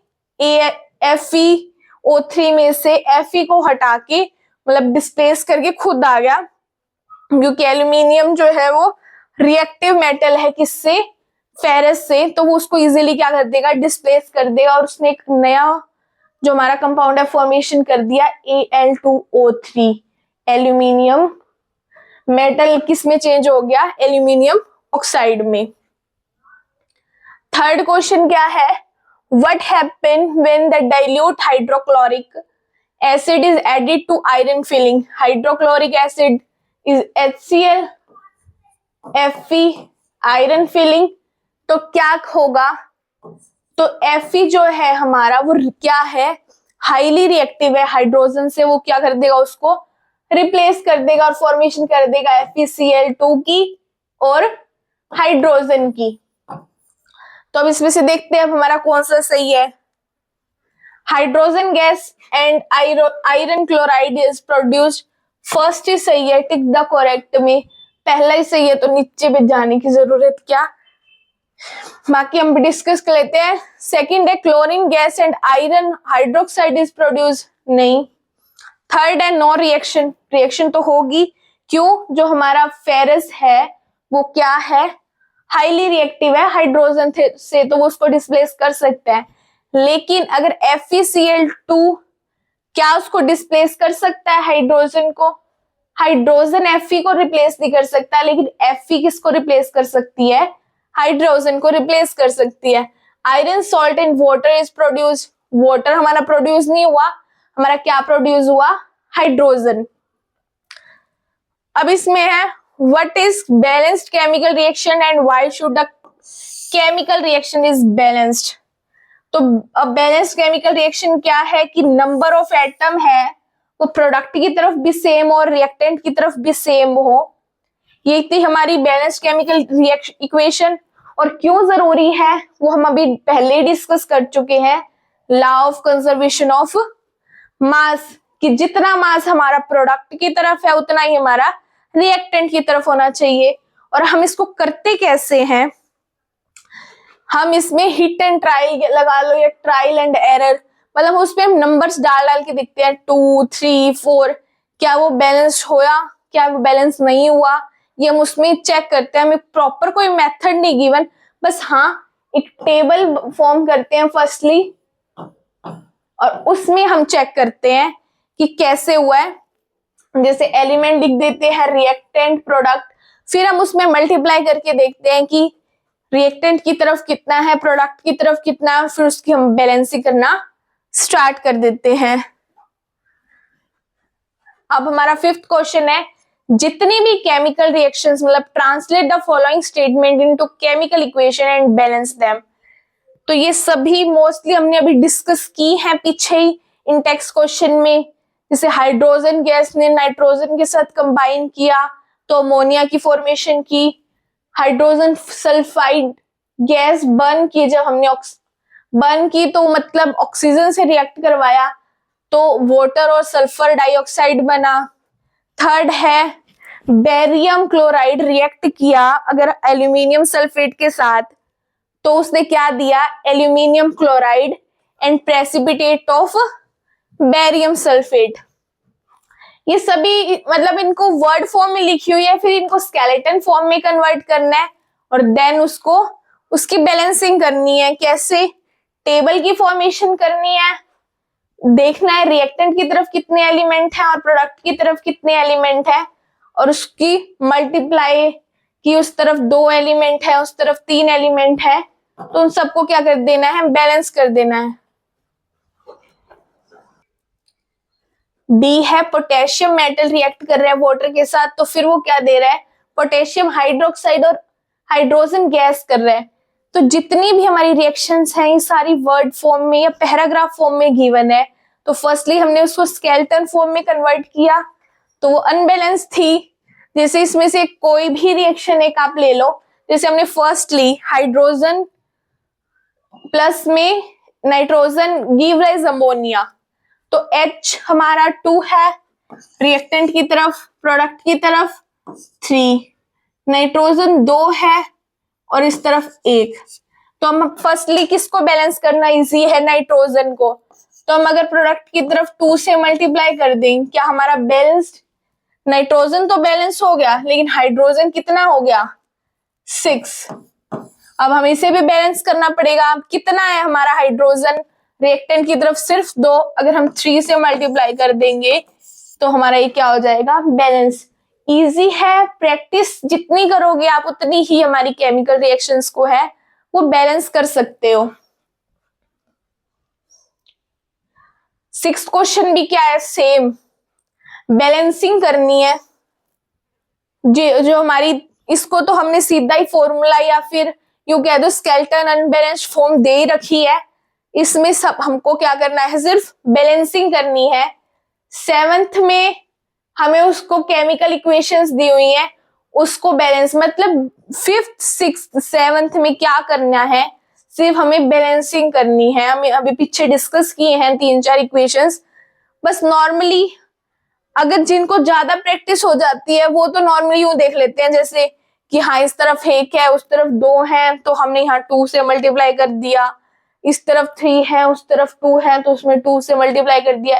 FeO3 में से Fe को हटा के मतलब डिस्प्लेस करके खुद आ गया, क्योंकि एल्यूमिनियम जो है वो रिएक्टिव मेटल है किससे, फेरस से, तो वो उसको इजीली क्या कर देगा, डिस्प्लेस कर देगा, और उसने एक नया जो हमारा कंपाउंड है फॉर्मेशन कर दिया Al2O3। एल्यूमिनियम मेटल किस में चेंज हो गया, एल्यूमिनियम ऑक्साइड में। थर्ड क्वेश्चन क्या है, what happen when the dilute hydrochloric acid is added to iron filing. Hydrochloric acid is HCl, Fe iron filing, तो क्या होगा, तो Fe जो है हमारा वो क्या है, हाईली रिएक्टिव है, हाइड्रोजन से वो क्या कर देगा, उसको रिप्लेस कर देगा और फॉर्मेशन कर देगा FeCl2 की और हाइड्रोजन की। तो अब इसमें से देखते हैं अब हमारा कौन सा सही है। Hydrogen gas and iron chloride is produced, first ही सही है, टिक द करेक्ट में, पहला ही सही है तो नीचे पे जाने की जरूरत क्या, बाकी हम डिस्कस कर लेते हैं। सेकंड है chlorine gas and iron hydroxide is produce, नहीं। थर्ड है नो रिएक्शन, रिएक्शन तो होगी, क्यों, जो हमारा फेरस है वो क्या है, हाईली रिएक्टिव है हाइड्रोजन से, तो वो उसको डिस्प्लेस कर सकता है। लेकिन अगर FeCl2 क्या उसको डिस्प्लेस कर सकता है हाइड्रोजन को, हाइड्रोजन Fe को रिप्लेस नहीं कर सकता, लेकिन Fe किसको रिप्लेस कर सकती है, हाइड्रोजन को रिप्लेस कर सकती है। Iron salt and water is produce, water हमारा प्रोड्यूस नहीं हुआ, हमारा क्या प्रोड्यूस हुआ, हाइड्रोजन। अब इसमें है what is balanced chemical reaction and why should the chemical reaction is balanced. तो अब बैलेंस्ड केमिकल रिएक्शन क्या है कि नंबर ऑफ एटम है वो प्रोडक्ट की तरफ भी सेम और रिएक्टेंट की तरफ भी सेम हो, ये थी हमारी बैलेंस्ड केमिकल रिएक्शन इक्वेशन। और क्यों जरूरी है वो हम अभी पहले डिस्कस कर चुके हैं, law of conservation of mass, कि जितना मास हमारा प्रोडक्ट की तरफ है उतना ही हमारा रिएक्टेंट की तरफ होना चाहिए। और हम इसको करते कैसे हैं, हम इसमें हिट एंड ट्रायल लगा लो या ट्रायल एंड एरर, मतलब उस पे हम नंबर्स डाल डाल के देखते हैं 2, 3, 4, क्या वो बैलेंस हुआ, क्या वो बैलेंस नहीं हुआ, ये हम उसमें चेक करते हैं। हमें प्रॉपर कोई मेथड नहीं गिवन, बस हाँ एक टेबल फॉर्म करते हैं फर्स्टली और उसमें हम चेक करते हैं कि कैसे हुआ है। जैसे एलिमेंट लिख देते हैं, रिएक्टेंट, प्रोडक्ट, फिर हम उसमें मल्टीप्लाई करके देखते हैं कि रिएक्टेंट की तरफ कितना है, प्रोडक्ट की तरफ कितना है, फिर उसकी हम बैलेंसिंग करना स्टार्ट कर देते हैं। अब हमारा फिफ्थ क्वेश्चन है, जितनी भी केमिकल रिएक्शंस, मतलब translate the following statement into chemical equation and balance them. तो ये सभी मोस्टली हमने अभी डिस्कस की हैं पीछे ही इन टेक्स्ट क्वेश्चन में। जैसे हाइड्रोजन गैस ने नाइट्रोजन के साथ कंबाइन किया तो अमोनिया की फॉर्मेशन की, हाइड्रोजन सल्फाइड गैस बर्न की, जब हमने बर्न की तो मतलब ऑक्सीजन से रिएक्ट करवाया तो वाटर और सल्फर डाइऑक्साइड बना। थर्ड है बेरियम क्लोराइड रिएक्ट किया अगर एल्यूमिनियम सल्फेट के साथ तो उसने क्या दिया, aluminium chloride and precipitate of barium sulphate. ये सभी मतलब इनको वर्ड फॉर्म में लिखी हुई है, फिर इनको स्केलेटन फॉर्म में कन्वर्ट करना है और देन उसको उसकी बैलेंसिंग करनी है। कैसे, टेबल की फॉर्मेशन करनी है, देखना है रिएक्टेंट की तरफ कितने एलिमेंट हैं और प्रोडक्ट की तरफ कितने एलिमेंट है, और उसकी मल्टीप्लाई की उस तरफ 2 एलिमेंट है, उस तरफ 3 एलिमेंट है, तो उन सबको क्या कर देना है, बैलेंस कर देना है। डी है पोटेशियम मेटल रिएक्ट कर रहा है वाटर के साथ, तो फिर वो क्या दे रहा है, पोटेशियम हाइड्रोक्साइड और हाइड्रोजन गैस कर रहा है। तो जितनी भी हमारी रिएक्शंस हैं ये सारी वर्ड फॉर्म में या पैराग्राफ फॉर्म में गिवन है। तो फर्स्टली हमने उसको स्केलेटन फॉर्म में कन्वर्ट किया तो वो अनबैलेंस थी। जैसे इसमें से कोई भी रिएक्शन एक आप ले लो, जैसे हमने फर्स्टली हाइड्रोजन प्लस में नाइट्रोजन गिव राइज अमोनिया, तो H हमारा 2 है रिएक्टेंट की तरफ, प्रोडक्ट की तरफ 3, नाइट्रोजन 2 है और इस तरफ 1। तो हम फर्स्टली किसको बैलेंस करना इजी है, नाइट्रोजन को। तो हम अगर प्रोडक्ट की तरफ 2 से मल्टीप्लाई कर दें, क्या हमारा बैलेंस्ड, नाइट्रोजन तो बैलेंस हो गया लेकिन हाइड्रोजन कितना हो गया, 6। अब हमें इसे भी बैलेंस करना पड़ेगा, कितना है हमारा हाइड्रोजन, रिएक्टेंट की तरफ सिर्फ 2, अगर हम 3 से मल्टीप्लाई कर देंगे तो हमारा ये क्या हो जाएगा, बैलेंस। इजी है, प्रैक्टिस जितनी करोगे आप उतनी ही हमारी केमिकल रिएक्शंस को है वो बैलेंस कर सकते हो। 6th क्वेश्चन भी क्या है, सेम बैलेंसिंग करनी है। जो हमारी, इसको तो हमने सीधा ही फॉर्मूला या फिर यू कह दो स्केलेटन अनबैलेंस्ड फॉर्म दे ही रखी है, इसमें सब हमको क्या करना है, सिर्फ बैलेंसिंग करनी है। 7th में हमें उसको केमिकल इक्वेशंस दी हुई है, उसको बैलेंस, मतलब 5th 6th 7th में क्या करना है, सिर्फ हमें बैलेंसिंग करनी है। हमें अभी पीछे डिस्कस किए हैं 3-4 इक्वेशंस। बस नॉर्मली अगर जिनको ज्यादा प्रैक्टिस हो जाती है वो तो नॉर्मली यूं देख लेते हैं, जैसे कि हाँ इस तरफ 1 है उस तरफ 2 है तो हमने यहाँ 2 से मल्टीप्लाई कर दिया, इस तरफ 3 है उस तरफ 2 है तो उसमें 2 से मल्टीप्लाई कर दिया,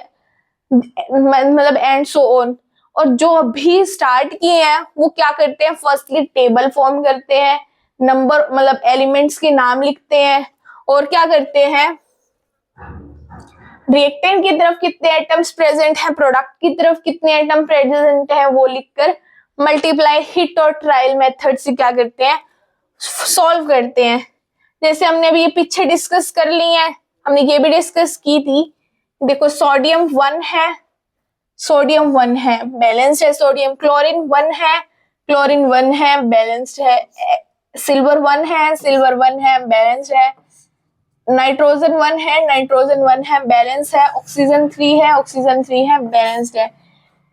मतलब एंड सो ऑन। और जो अभी स्टार्ट किए हैं वो क्या करते हैं, फर्स्टली टेबल फॉर्म करते हैं, नंबर मतलब एलिमेंट्स के नाम लिखते हैं, और क्या करते हैं, रिएक्टेंट की तरफ कितने एटम्स प्रेजेंट हैं, प्रोडक्ट की तरफ कितने एटम प्रेजेंट हैं वो लिखकर मल्टीप्लाई हिट और ट्रायल मेथड से क्या करते हैं, सॉल्व करते हैं। जैसे हमने अभी ये पीछे डिस्कस कर ली है, हमने ये भी डिस्कस की थी। देखो सोडियम 1 है, सोडियम 1 है बैलेंस्ड है, सोडियम क्लोरीन 1 है, क्लोरीन 1 है बैलेंस्ड है, सिल्वर 1 है, सिल्वर 1 है बैलेंस्ड है, नाइट्रोजन 1 है, नाइट्रोजन 1 है बैलेंस है, ऑक्सीजन 3 है, ऑक्सीजन 3 है बैलेंस्ड है।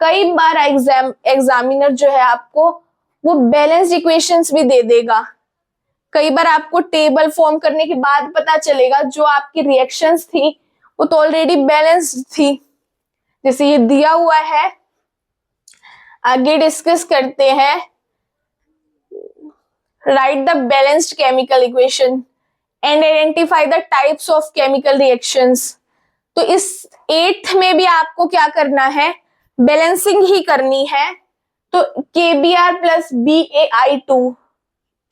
कई बार एग्जामिनर जो है आपको वो बैलेंस्ड इक्वेशंस भी दे देगा, कई बार आपको टेबल फॉर्म करने के बाद पता चलेगा जो आपकी रिएक्शंस थी वो तो ऑलरेडी बैलेंस्ड थी। जैसे ये दिया हुआ है, आगे डिस्कस करते हैं, right the balanced chemical equation and identify the types of chemical reactions. तो इस 8th में भी आपको क्या करना है, बैलेंसिंग ही करनी है। तो KBr प्लस BaI2,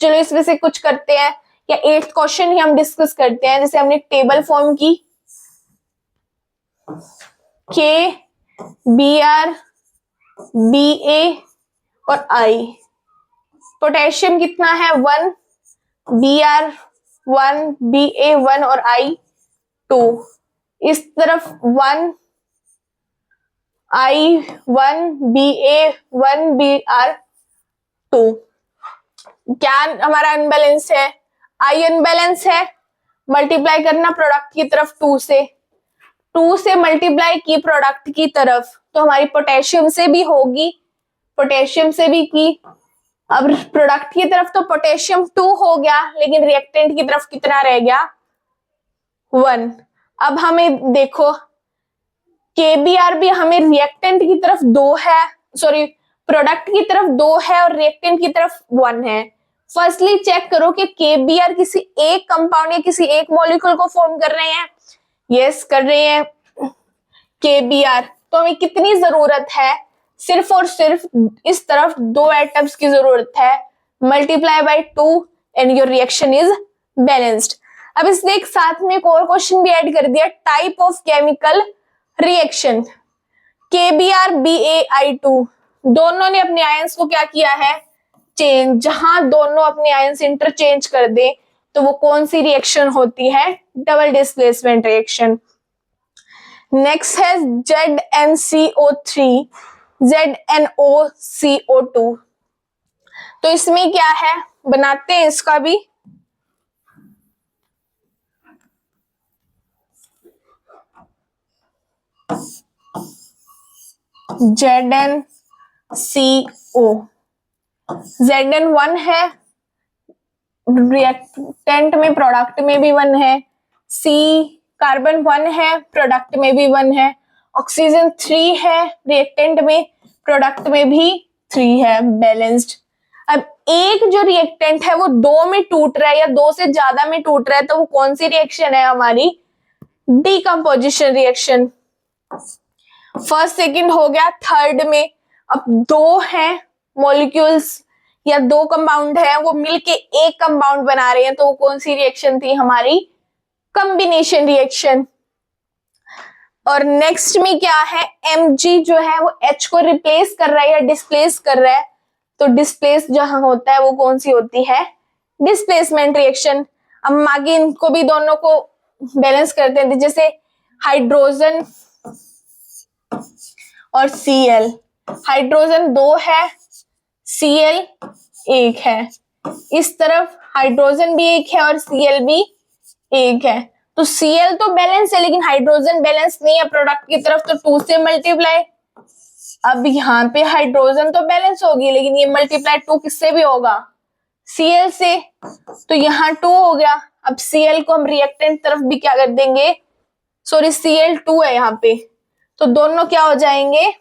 चलो इसमें से कुछ करते हैं या 8th क्वेश्चन ही हम डिस्कस करते हैं। जैसे हमने टेबल फॉर्म की, KBr Ba और I, पोटेशियम कितना है 1, Br 1, Ba 1 और I 2, इस तरफ 1 I 1, Ba 1, Br 2। क्या हमारा अनबैलेंस है, I अनबैलेंस है, मल्टीप्लाई करना प्रोडक्ट की तरफ 2 से मल्टीप्लाई की प्रोडक्ट की तरफ, तो हमारी पोटेशियम से भी होगी, पोटेशियम से भी की। अब प्रोडक्ट की तरफ तो पोटेशियम 2 हो गया, लेकिन रिएक्टेंट की तरफ कितना रह गया 1। अब हमें देखो KBr भी हमें रिएक्टेंट की तरफ 2 है, सॉरी प्रोडक्ट की तरफ 2 है और रिएक्टेंट की तरफ 1 है। फर्स्टली चेक करो कि KBr किसी एक कंपाउंड या किसी एक मॉलिक्यूल को फॉर्म कर रहे हैं, यस कर रहे हैं KBr। तो हमें कितनी जरूरत है, सिर्फ और सिर्फ इस तरफ 2 एटम्स की जरूरत है, multiply by 2 and your reaction is balanced. अब इसने एक साथ में एक और क्वेश्चन भी ऐड कर दिया, type of chemical reaction. KBr BaI2 दोनों ने अपने आयंस को क्या किया है, चेंज। जहां दोनों अपने आयंस इंटरचेंज कर दे तो वो कौन सी रिएक्शन होती है, डबल डिस्प्लेसमेंट रिएक्शन। नेक्स्ट है ZnCO3 ZnOCO2। तो इसमें क्या है, बनाते हैं इसका भी। ZnCO, Zn 1 है, रिएक्टेंट में प्रोडक्ट में भी 1 है, C कार्बन 1 है, प्रोडक्ट में भी 1 है, ऑक्सीजन 3 है, रिएक्टेंट में प्रोडक्ट में भी 3 है, बैलेंस्ड। अब एक जो रिएक्टेंट है वो 2 में टूट रहा है या 2 से ज्यादा में टूट रहा है, तो वो कौन सी रिएक्शन है हमारी, डीकंपोजिशन रिएक्शन। फर्स्ट सेकंड हो गया, थर्ड में अब 2 हैं मॉलिक्यूल्स या 2 कंपाउंड है वो मिलके एक कंपाउंड बना रहे हैं, तो वो कौन सी रिएक्शन थी हमारी, कॉम्बिनेशन रिएक्शन। और नेक्स्ट में क्या है, Mg जो है वो H को रिप्लेस कर रहा है या डिस्प्लेस कर रहा है, तो डिस्प्लेस जहां होता है वो कौन सी होती है, डिस्प्लेसमेंट रिएक्शन। अब आगे इनको भी दोनों को बैलेंस करते हैं, जैसे हाइड्रोजन और Cl, हाइड्रोजन 2 है, Cl 1 है, इस तरफ हाइड्रोजन भी एक है और Cl भी एक है, तो Cl तो बैलेंस है लेकिन हाइड्रोजन बैलेंस नहीं है प्रोडक्ट की तरफ, तो 2 से मल्टीप्लाई। अब यहाँ पे हाइड्रोजन तो बैलेंस होगी लेकिन ये मल्टीप्लाई 2 किससे भी होगा, Cl से, तो यहाँ 2 हो गया। अब Cl को हम रिएक्टेंट तरफ भी क्या कर देंगे, सॉरी Cl2 है यहाँ पे, तो दोनों क्या हो जाएंगे,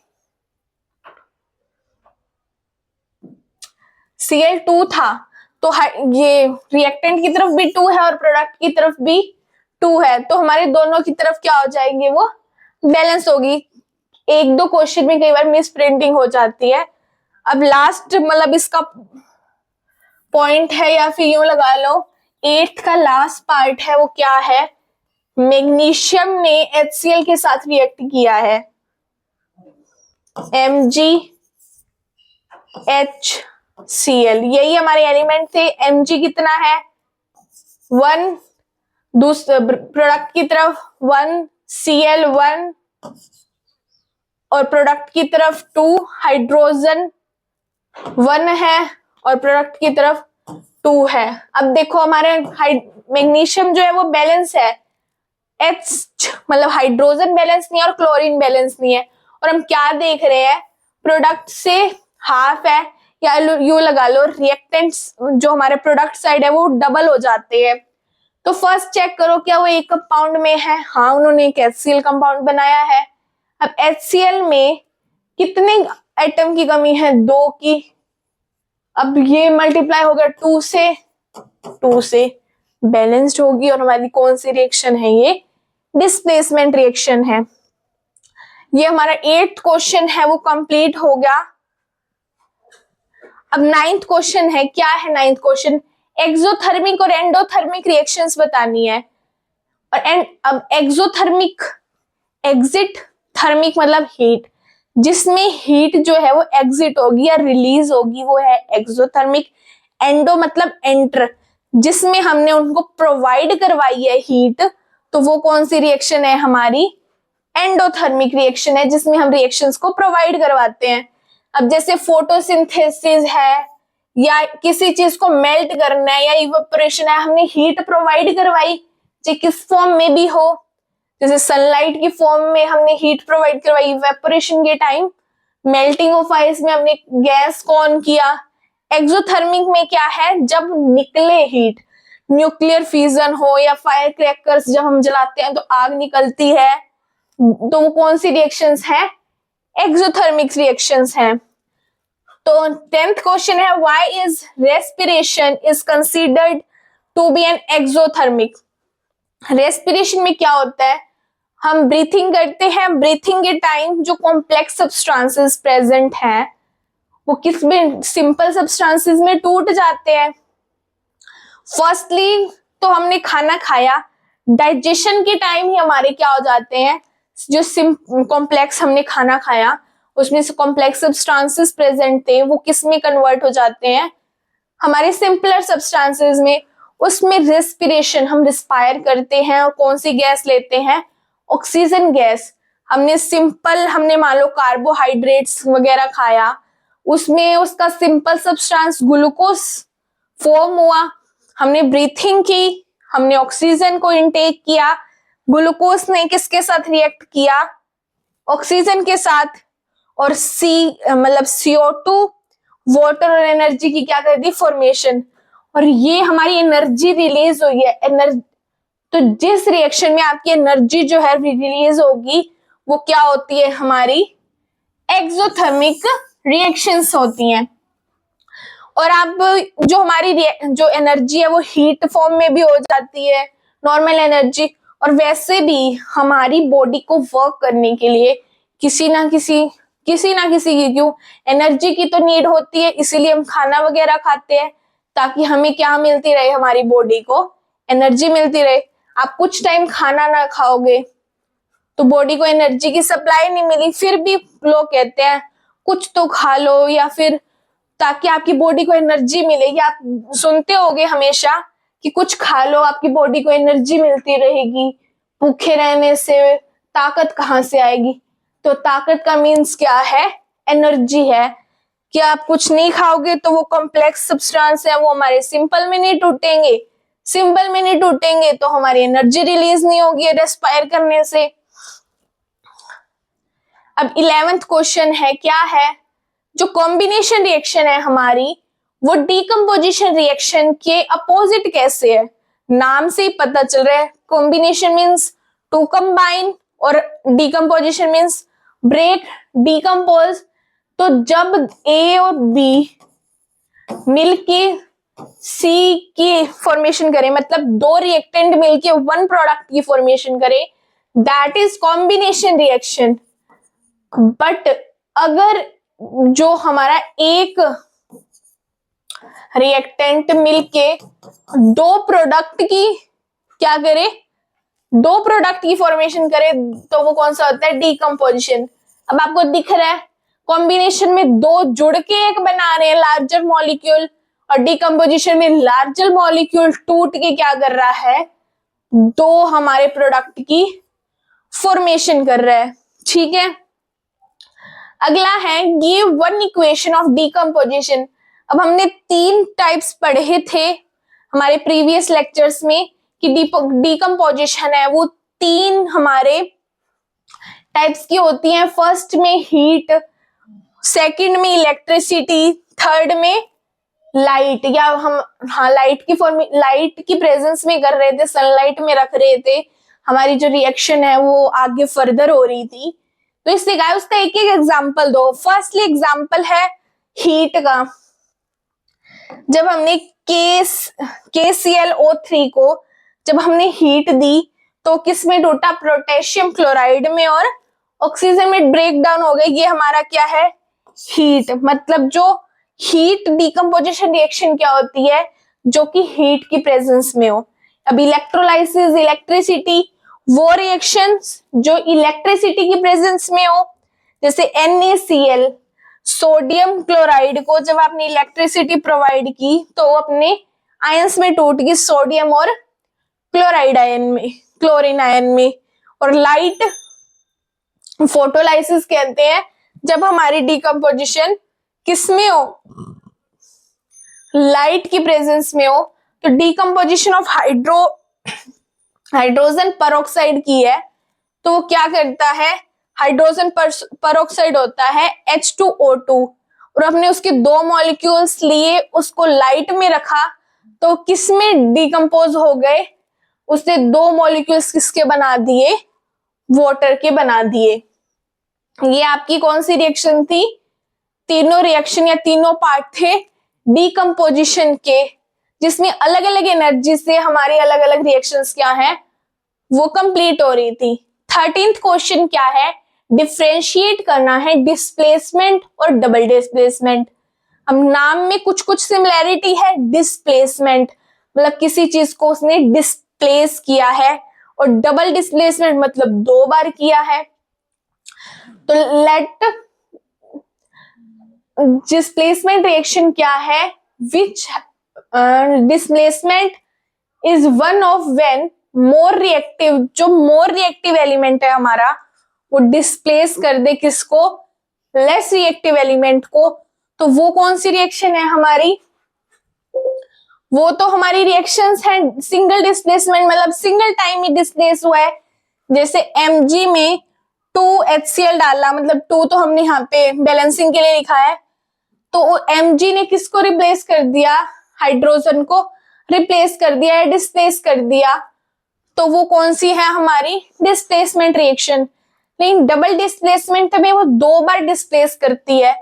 Cl2 था तो ये रिएक्टेंट की तरफ भी 2 है और प्रोडक्ट की तरफ भी 2 है, तो हमारे दोनों की तरफ क्या हो जाएंगे, वो बैलेंस होगी। एक दो क्वेश्चन में कई बार मिस प्रिंटिंग हो जाती है। अब लास्ट मतलब इसका पॉइंट है या फिर यूं लगा लो 8th का लास्ट पार्ट है, वो क्या है, मैग्नीशियम ने HCl के साथ रिएक्ट किया है, MgHCl, यही हमारे एलिमेंट थे। Mg कितना है 1, दूसरे प्रोडक्ट की तरफ 1, Cl1 और प्रोडक्ट की तरफ 2, हाइड्रोजन 1 है और प्रोडक्ट की तरफ 2 है। अब देखो हमारे मैग्नीशियम जो है वो बैलेंस है, H मतलब हाइड्रोजन बैलेंस नहीं है और क्लोरीन बैलेंस नहीं है, और हम क्या देख रहे हैं, प्रोडक्ट से हाफ है, या यू लगा लो रिएक्टेंट्स जो हमारे प्रोडक्ट साइड है वो डबल हो जाते हैं। तो फर्स्ट चेक करो क्या वो एक कंपाउंड में है, हाँ उन्होंने एक HCl कंपाउंड बनाया है। अब HCl में कितने एटम की कमी है, 2 की, अब ये मल्टीप्लाई हो गया 2 से बैलेंस्ड होगी, और हमारी कौन सी रिएक्शन है, ये डिस्प्लेसमेंट रिएक्शन है। ये हमारा 8th क्वेश्चन है वो कंप्लीट हो गया। अब 9th क्वेश्चन है, क्या है 9th क्वेश्चन, एक्सोथर्मिक और एंडोथर्मिक रिएक्शंस बतानी है। और अब एक्सोथर्मिक, एग्जिट, थर्मिक मतलब हीट, जिसमें हीट जो है वो एग्जिट होगी या रिलीज होगी वो है एक्सोथर्मिक। एंडो मतलब एंटर, जिसमें हमने उनको प्रोवाइड करवाई है हीट, तो वो कौन सी रिएक्शन है हमारी, एंडोथर्मिक रिएक्शन है, जिसमें हम रिएक्शंस को प्रोवाइड करवाते हैं। अब जैसे फोटोसिंथेसिस है या किसी चीज को मेल्ट करना है या इवेपोरेशन है, हमने हीट प्रोवाइड करवाई, चाहे किस फॉर्म में भी हो, जैसे सनलाइट की फॉर्म में हमने हीट प्रोवाइड करवाई इवेपोरेशन के टाइम, मेल्टिंग ऑफ आइस में हमने गैस को ऑन किया। एक्सोथर्मिक में क्या है, जब निकले हीट, न्यूक्लियर फ्यूजन हो या फायर क्रैकर्स जब हम जलाते हैं तो आग निकलती है, तो वो कौन सी रिएक्शंस हैं, एक्सोथर्मिक रिएक्शंस हैं। तो 10th क्वेश्चन है, why is respiration is considered to be an exothermic. Respiration में क्या होता है, हम ब्रीथिंग करते हैं, ब्रीथिंग के टाइम जो कॉम्प्लेक्स सब्सटेंसेस प्रेजेंट हैं वो किस में, सिंपल सब्सटेंसेस में टूट जाते हैं। फर्स्टली तो हमने खाना खाया, डाइजेशन के टाइम ही हमारे क्या हो जाते हैं, जो कॉम्प्लेक्स हमने खाना खाया उसमें से कॉम्प्लेक्स सब्सटेंसेस प्रेजेंट थे वो किस में कन्वर्ट हो जाते हैं, हमारे सिंपलर सब्सटेंसेस में। उसमें रेस्पिरेशन, हम रिस्पायर करते हैं और कौन सी गैस लेते हैं, ऑक्सीजन गैस। हमने मान लो कार्बोहाइड्रेट्स वगैरह खाया, उसमें उसका सिंपल सब्सटेंस ग्लूकोज फॉर्म हुआ, हमने ब्रीथिंग की, हमने ऑक्सीजन को इनटेक किया, ग्लूकोज ने किसके साथ रिएक्ट किया, ऑक्सीजन के साथ, और मतलब CO2 वाटर और एनर्जी की क्या कर दी, फॉर्मेशन, और ये हमारी एनर्जी रिलीज हुई है। तो जिस रिएक्शन में आपकी एनर्जी जो है रिलीज होगी वो क्या होती है, हमारी एक्सोथर्मिक रिएक्शंस होती हैं। और अब जो हमारी जो एनर्जी है वो हीट फॉर्म में भी हो जाती है, नॉर्मल एनर्जी, और वैसे भी हमारी बॉडी को वर्क करने के लिए किसी ना किसी की क्यों एनर्जी की तो नीड होती है, इसीलिए हम खाना वगैरह खाते हैं ताकि हमें क्या मिलती रहे, हमारी बॉडी को एनर्जी मिलती रहे। आप कुछ टाइम खाना ना खाओगे तो बॉडी को एनर्जी की सप्लाई नहीं मिली, फिर भी लोग कहते हैं कुछ तो खा लो, या फिर ताकि आपकी बॉडी को एनर्जी मिलेगी। आप सुनते होगे हमेशा कि कुछ खा लो आपकी बॉडी को एनर्जी मिलती रहेगी, भूखे रहने से ताकत कहाँ से आएगी, तो ताकत का मीन्स क्या है, एनर्जी है। कि आप कुछ नहीं खाओगे तो वो कॉम्प्लेक्स सब्सटेंस है वो हमारे सिंपल में नहीं टूटेंगे, सिंपल में नहीं टूटेंगे तो हमारी एनर्जी रिलीज नहीं होगी रेस्पायर करने से। अब 11th क्वेश्चन है, क्या है, जो कॉम्बिनेशन रिएक्शन है हमारी वो डीकम्पोजिशन रिएक्शन के अपोजिट कैसे है। नाम से ही पता चल रहा है, कॉम्बिनेशन मीन्स टू कंबाइन और डीकम्पोजिशन मीन्स ब्रेक डीकम्पोज। तो जब ए और बी मिलके सी की फॉर्मेशन करे, मतलब दो रिएक्टेंट मिलके वन प्रोडक्ट की फॉर्मेशन करे, that is combination reaction. But अगर जो हमारा एक रिएक्टेंट मिलके दो प्रोडक्ट की क्या करे, दो प्रोडक्ट की फॉर्मेशन करे, तो वो कौन सा होता है, डीकम्पोजिशन। अब आपको दिख रहा है कॉम्बिनेशन में दो जुड़ के एक बना रहे हैं लार्जर मॉलिक्यूल, और डीकम्पोजिशन में लार्जर मॉलिक्यूल टूट के क्या कर रहा है, दो हमारे प्रोडक्ट की फॉर्मेशन कर रहा है। ठीक है, अगला है give one equation of decomposition. अब हमने तीन टाइप्स पढ़े थे हमारे प्रीवियस लेक्चर्स में कि डीकम्पोजिशन है वो तीन हमारे टाइप्स की होती हैं। फर्स्ट में हीट, सेकंड में इलेक्ट्रिसिटी, थर्ड में लाइट, या हम लाइट की प्रेजेंस में कर रहे थे, सनलाइट में रख रहे थे, हमारी जो रिएक्शन है वो आगे फर्दर हो रही थी। तो इससे क्या है, उसका एक एक एग्जांपल दो। फर्स्टली एग्जांपल है हीट का। जब हमने KClO3 को जब हमने हीट दी तो किस में टूटा, पोटेशियम क्लोराइड में, और ऑक्सीजन में ब्रेक डाउन हो गई। ये हमारा क्या है, हीट। मतलब जो हीट डीकम्पोजिशन रिएक्शन क्या होती है, जो कि हीट की प्रेजेंस में हो। अब इलेक्ट्रोलाइसिस, इलेक्ट्रिसिटी, वो रिएक्शंस जो इलेक्ट्रिसिटी की प्रेजेंस में हो, जैसे NaCl, सोडियम क्लोराइड को जब आपने इलेक्ट्रिसिटी प्रोवाइड की तो अपने आयंस में टूट गई, सोडियम और क्लोराइड आयन में, क्लोरीन आयन में। और लाइट फोटोलाइसिस कहते हैं जब हमारी डीकम्पोजिशन किसमें हो, लाइट की प्रेजेंस में हो। तो डीकम्पोजिशन ऑफ हाइड्रोजन परऑक्साइड की है, तो वो क्या करता है, हाइड्रोजन परऑक्साइड होता है H2O2, और हमने उसके दो मॉलिक्यूल्स लिए, उसको लाइट में रखा, तो किसमें डीकम्पोज हो गए, उसने दो मॉलिक्यूल्स किसके बना दिए, वाटर के बना दिए। ये आपकी कौन सी रिएक्शन थी, तीनों रिएक्शन या तीनों पार्ट थे डीकम्पोजिशन के, जिसमें अलग अलग एनर्जी से हमारी अलग अलग रिएक्शंस क्या हैं वो कंप्लीट हो रही थी। 13th क्वेश्चन क्या है, डिफरेंशिएट करना है डिस्प्लेसमेंट और डबल डिस्प्लेसमेंट। अब नाम में कुछ कुछ सिमिलैरिटी है। डिस्प्लेसमेंट मतलब किसी चीज को उसने डिस्प्लेस किया है, और डबल डिस्प्लेसमेंट मतलब दो बार किया है। तो लेट डिस्प्लेसमेंट रिएक्शन क्या है, which displacement is one of when more reactive, जो मोर रिएक्टिव एलिमेंट है हमारा वो डिस्प्लेस कर दे किसको, लेस रिएक्टिव एलिमेंट को। तो वो कौन सी रिएक्शन है हमारी, वो तो हमारी रिएक्शंस हैं सिंगल डिस्प्लेसमेंट, मतलब सिंगल टाइम ही डिस्प्लेस हुआ है। जैसे Mg में 2HCl डाला, मतलब 2 तो हमने यहाँ पे बैलेंसिंग के लिए लिखा है, तो Mg ने किसको रिप्लेस कर दिया, हाइड्रोजन को रिप्लेस कर दिया है, डिस्प्लेस कर दिया। तो वो कौन सी है हमारी डिस्प्लेसमेंट रिएक्शन। लेकिन डबल डिस्प्लेसमेंट में वो दो बार डिस्प्लेस करती है,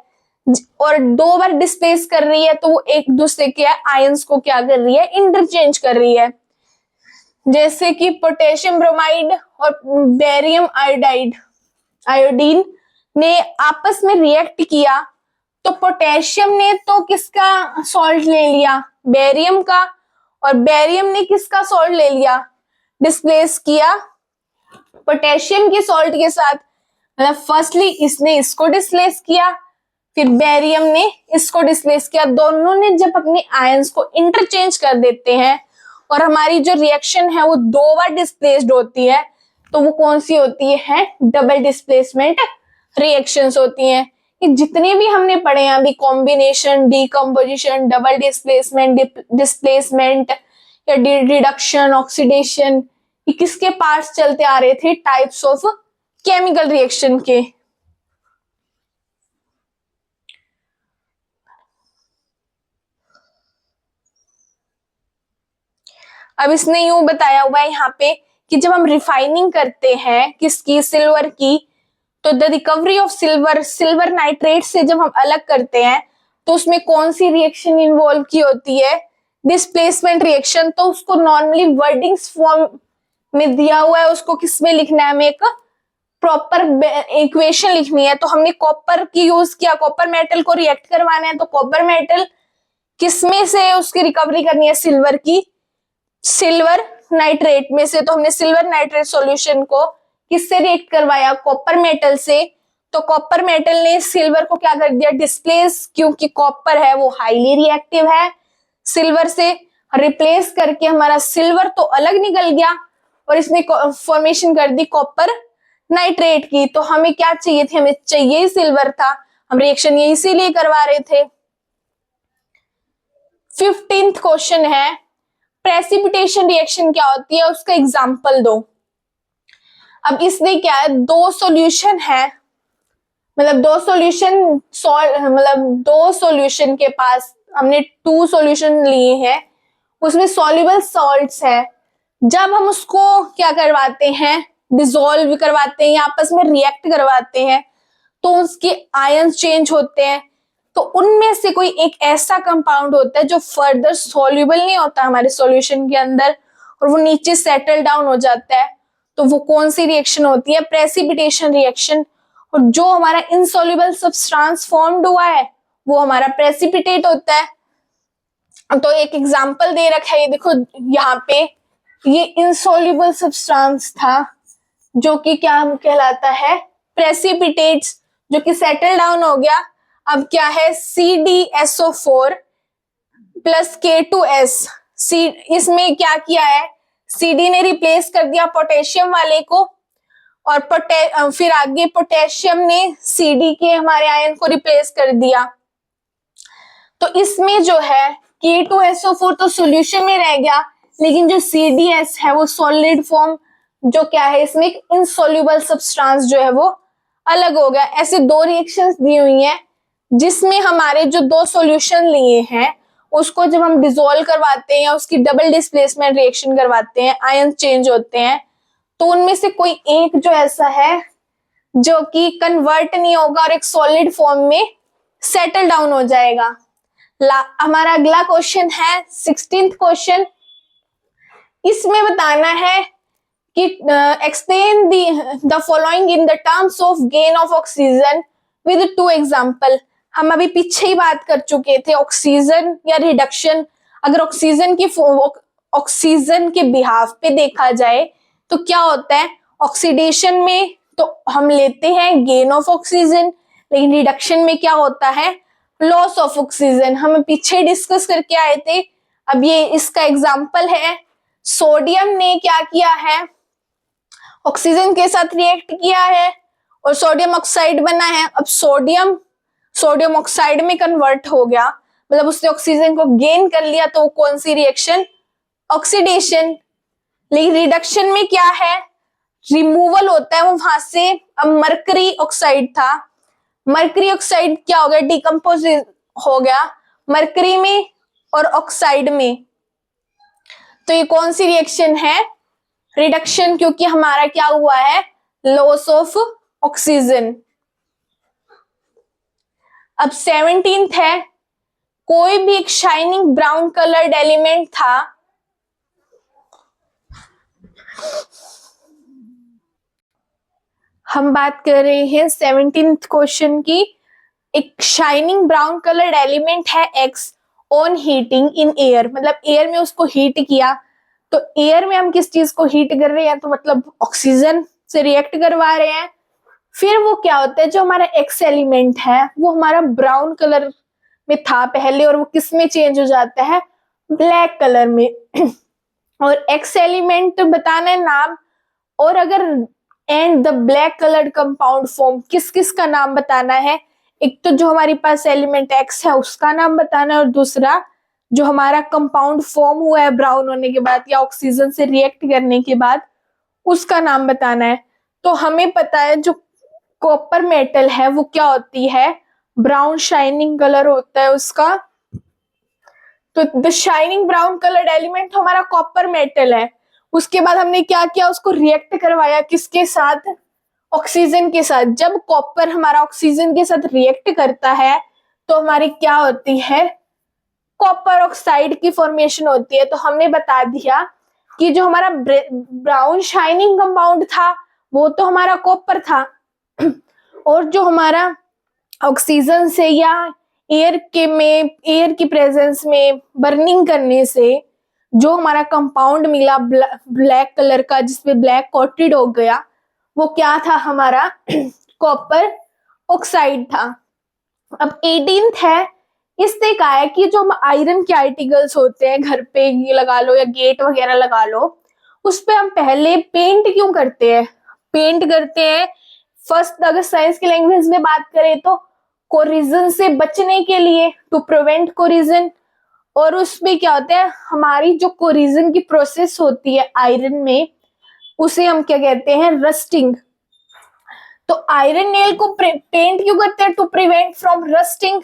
और दो बार डिस्प्लेस कर रही है तो वो एक दूसरे के आयंस को क्या कर रही है, इंटरचेंज कर रही है। जैसे कि पोटेशियम ब्रोमाइड और बेरियम आयोडीन ने आपस में रिएक्ट किया, तो पोटेशियम ने तो किसका सॉल्ट ले लिया, बेरियम का, और बेरियम ने किसका सॉल्ट ले लिया, डिस्प्लेस किया पोटेशियम की सॉल्ट के साथ। मतलब फर्स्टली इसने इसको डिस्प्लेस किया, फिर बेरियम ने इसको डिस्प्लेस किया। दोनों ने जब अपने आयंस को इंटरचेंज कर देते हैं और हमारी जो रिएक्शन है वो दो बार डिस्प्लेस्ड होती है, तो वो कौन सी होती है, डबल डिस्प्लेसमेंट रिएक्शंस होती हैं। ये जितने भी हमने पढ़े हैं अभी, combination, decomposition, double displacement, displacement या रिडक्शन, ऑक्सीडेशन, ये किसके पार्ट्स चलते आ रहे थे? टाइप्स ऑफ केमिकल रिएक्शन के। अब इसने यूं बताया हुआ है यहाँ पे कि जब हम रिफाइनिंग करते हैं किसकी? सिल्वर की, तो the recovery of silver, silver nitrate से जब हम अलग करते हैं तो उसमें कौन सी रिएक्शन इन्वॉल्व की होती है? Displacement reaction. तो उसको नॉर्मली वर्डिंग्स फॉर्म में दिया हुआ है, उसको किस में लिखना है? हमें एक प्रॉपर इक्वेशन लिखनी है। तो हमने कॉपर की यूज किया, कॉपर मेटल को रिएक्ट करवाना है, तो कॉपर मेटल किसमें से उसकी रिकवरी करनी है? सिल्वर की, सिल्वर नाइट्रेट में से। तो हमने सिल्वर नाइट्रेट सॉल्यूशन को किससे रिएक्ट करवाया? कॉपर मेटल से। तो कॉपर मेटल ने सिल्वर को क्या कर दिया? डिस्प्लेस, क्योंकि कॉपर है वो हाईली रिएक्टिव है सिल्वर से, रिप्लेस करके हमारा सिल्वर तो अलग निकल गया और इसने फॉर्मेशन कर दी कॉपर नाइट्रेट की। तो हमें क्या चाहिए थी? हमें चाहिए ही सिल्वर था, हम रिएक्शन ये इसीलिए करवा रहे थे। 15th क्वेश्चन है, प्रेसिपिटेशन रिएक्शन क्या होती है, उसका एग्जांपल दो। अब इसमें क्या है? दो सॉल्यूशन है, मतलब दो सॉल्यूशन के पास हमने 2 सॉल्यूशन लिए हैं, उसमें सॉल्युबल सॉल्ट्स है। जब हम उसको क्या करवाते हैं? डिसॉल्व करवाते हैं या आपस में रिएक्ट करवाते हैं तो उसके आयंस चेंज होते हैं। तो उनमें से कोई एक ऐसा कंपाउंड होता है जो फर्दर सॉल्युबल नहीं होता हमारे सॉल्यूशन के अंदर और वो नीचे सेटल डाउन हो जाता है। तो वो कौन सी रिएक्शन होती है? Precipitation reaction. और जो हमारा इनसॉल्युबल सब्सटेंस फॉर्म्ड हुआ है वो हमारा प्रेसिपिटेट होता है। तो एक एग्जांपल दे रखा है, ये देखो यहाँ पे, ये इनसॉल्युबल सब्सटेंस था जो कि क्या कहलाता है? प्रेसिपिटेट्स, जो कि सेटल डाउन हो गया। अब क्या है? CdSO4 plus K2S। इसमें क्या किया है? CD ने रिप्लेस कर दिया पोटेशियम वाले को और फिर आगे पोटेशियम ने CD के हमारे आयन को रिप्लेस कर दिया। तो इसमें जो है K2SO4 तो सॉल्यूशन में रह गया, लेकिन जो CdS है वो सॉलिड फॉर्म, जो क्या है इसमें इनसॉल्युबल सब्सटेंस जो है वो अलग हो गया। ऐसे 2 रिएक्शंस दी हुई हैं जिसमें हमारे जो 2 सॉल्यूशन लिए हैं उसको जब हम डिसॉल्व करवाते हैं या उसकी डबल डिस्प्लेसमेंट रिएक्शन करवाते हैं, आयन चेंज होते हैं, तो उनमें से कोई एक जो ऐसा है जो कि कन्वर्ट नहीं होगा और एक सॉलिड फॉर्म में सेटल डाउन हो जाएगा। हमारा अगला क्वेश्चन है 16th क्वेश्चन। इसमें बताना है कि explain the following in the terms of gain of oxygen with 2 example. हम अभी पीछे ही बात कर चुके थे ऑक्सीजन या रिडक्शन। अगर ऑक्सीजन के बिहाफ पे देखा जाए तो क्या होता है? ऑक्सीडेशन में तो हम लेते हैं गेन ऑफ ऑक्सीजन, लेकिन रिडक्शन में क्या होता है? Loss of oxygen. हम पीछे डिस्कस करके आए थे। अब ये इसका एग्जांपल है, सोडियम ने क्या किया है? ऑक्सीजन के साथ रिएक्ट किया है और सोडियम ऑक्साइड बना है। अब सोडियम ऑक्साइड में कन्वर्ट हो गया, मतलब उसने ऑक्सीजन को गेन कर लिया, तो कौन सी रिएक्शन? ऑक्सीडेशन। लेकिन रिडक्शन में क्या है? रिमूवल होता है वो वहां से। अब मरकरी ऑक्साइड था, मरकरी ऑक्साइड क्या हो गया? डिकम्पोज हो गया मरकरी में और ऑक्साइड में। तो ये कौन सी रिएक्शन है? रिडक्शन, क्योंकि हमारा क्या हुआ है? Loss of oxygen. अब 17th है, कोई भी एक शाइनिंग ब्राउन कलर्ड एलिमेंट था, हम बात कर रहे हैं 17th क्वेश्चन की। एक शाइनिंग ब्राउन कलर्ड एलिमेंट है X on heating in air, मतलब एयर में उसको हीट किया। तो एयर में हम किस चीज को हीट कर रहे हैं? तो मतलब ऑक्सीजन से रिएक्ट करवा रहे हैं। फिर वो क्या होता है? जो हमारा X एलिमेंट है वो हमारा ब्राउन कलर में था पहले और वो किस में चेंज हो जाता है? ब्लैक कलर में। और X एलिमेंट बताना है नाम, और अगर and the black coloured compound form, किस किस का नाम बताना है? एक तो जो हमारे पास एलिमेंट एक्स है उसका नाम बताना है, और दूसरा जो हमारा कंपाउंड फॉर्म हुआ है ब्राउन होने के बाद या ऑक्सीजन से रिएक्ट करने के बाद उसका नाम बताना है। तो हमें पता है जो कॉपर मेटल है वो क्या होती है, ब्राउन शाइनिंग कलर होता है उसका। तो the shining brown coloured element हमारा कॉपर मेटल है। उसके बाद हमने क्या किया, उसको रिएक्ट करवाया किसके साथ, ऑक्सीजन के साथ। जब कॉपर हमारा ऑक्सीजन के साथ रिएक्ट करता है तो हमारी क्या होती है, कॉपर ऑक्साइड की फॉर्मेशन होती है। तो हमने बता दिया कि जो हमारा ब्राउन शाइनिंग कंपाउंड था वो तो हमारा कॉपर था, और जो हमारा ऑक्सीजन से या एयर की प्रेजेंस में बर्निंग करने से जो हमारा कंपाउंड मिला ब्लैक कलर का, जिसपे ब्लैक कोटेड हो गया, वो क्या था हमारा कॉपर ऑक्साइड था। अब 18th है, इससे कहा है कि जो हम आयरन के आर्टिकल्स होते हैं घर पे ये लगा लो या गेट वगैरह लगा लो, उस पे हम पहले पेंट क्यों करते हैं, पेंट करते हैं फर्स्ट अगर साइंस की लैंग्वेज में बात करें तो कोरिजन से बचने के लिए, टू प्रिवेंट कोरिजन। और उसमें क्या होता है, हमारी जो कोरिजन की प्रोसेस होती है आयरन में उसे हम क्या कहते हैं, रस्टिंग। तो आयरन नेल को पेंट क्यों करते हैं, टू प्रिवेंट फ्रॉम रस्टिंग।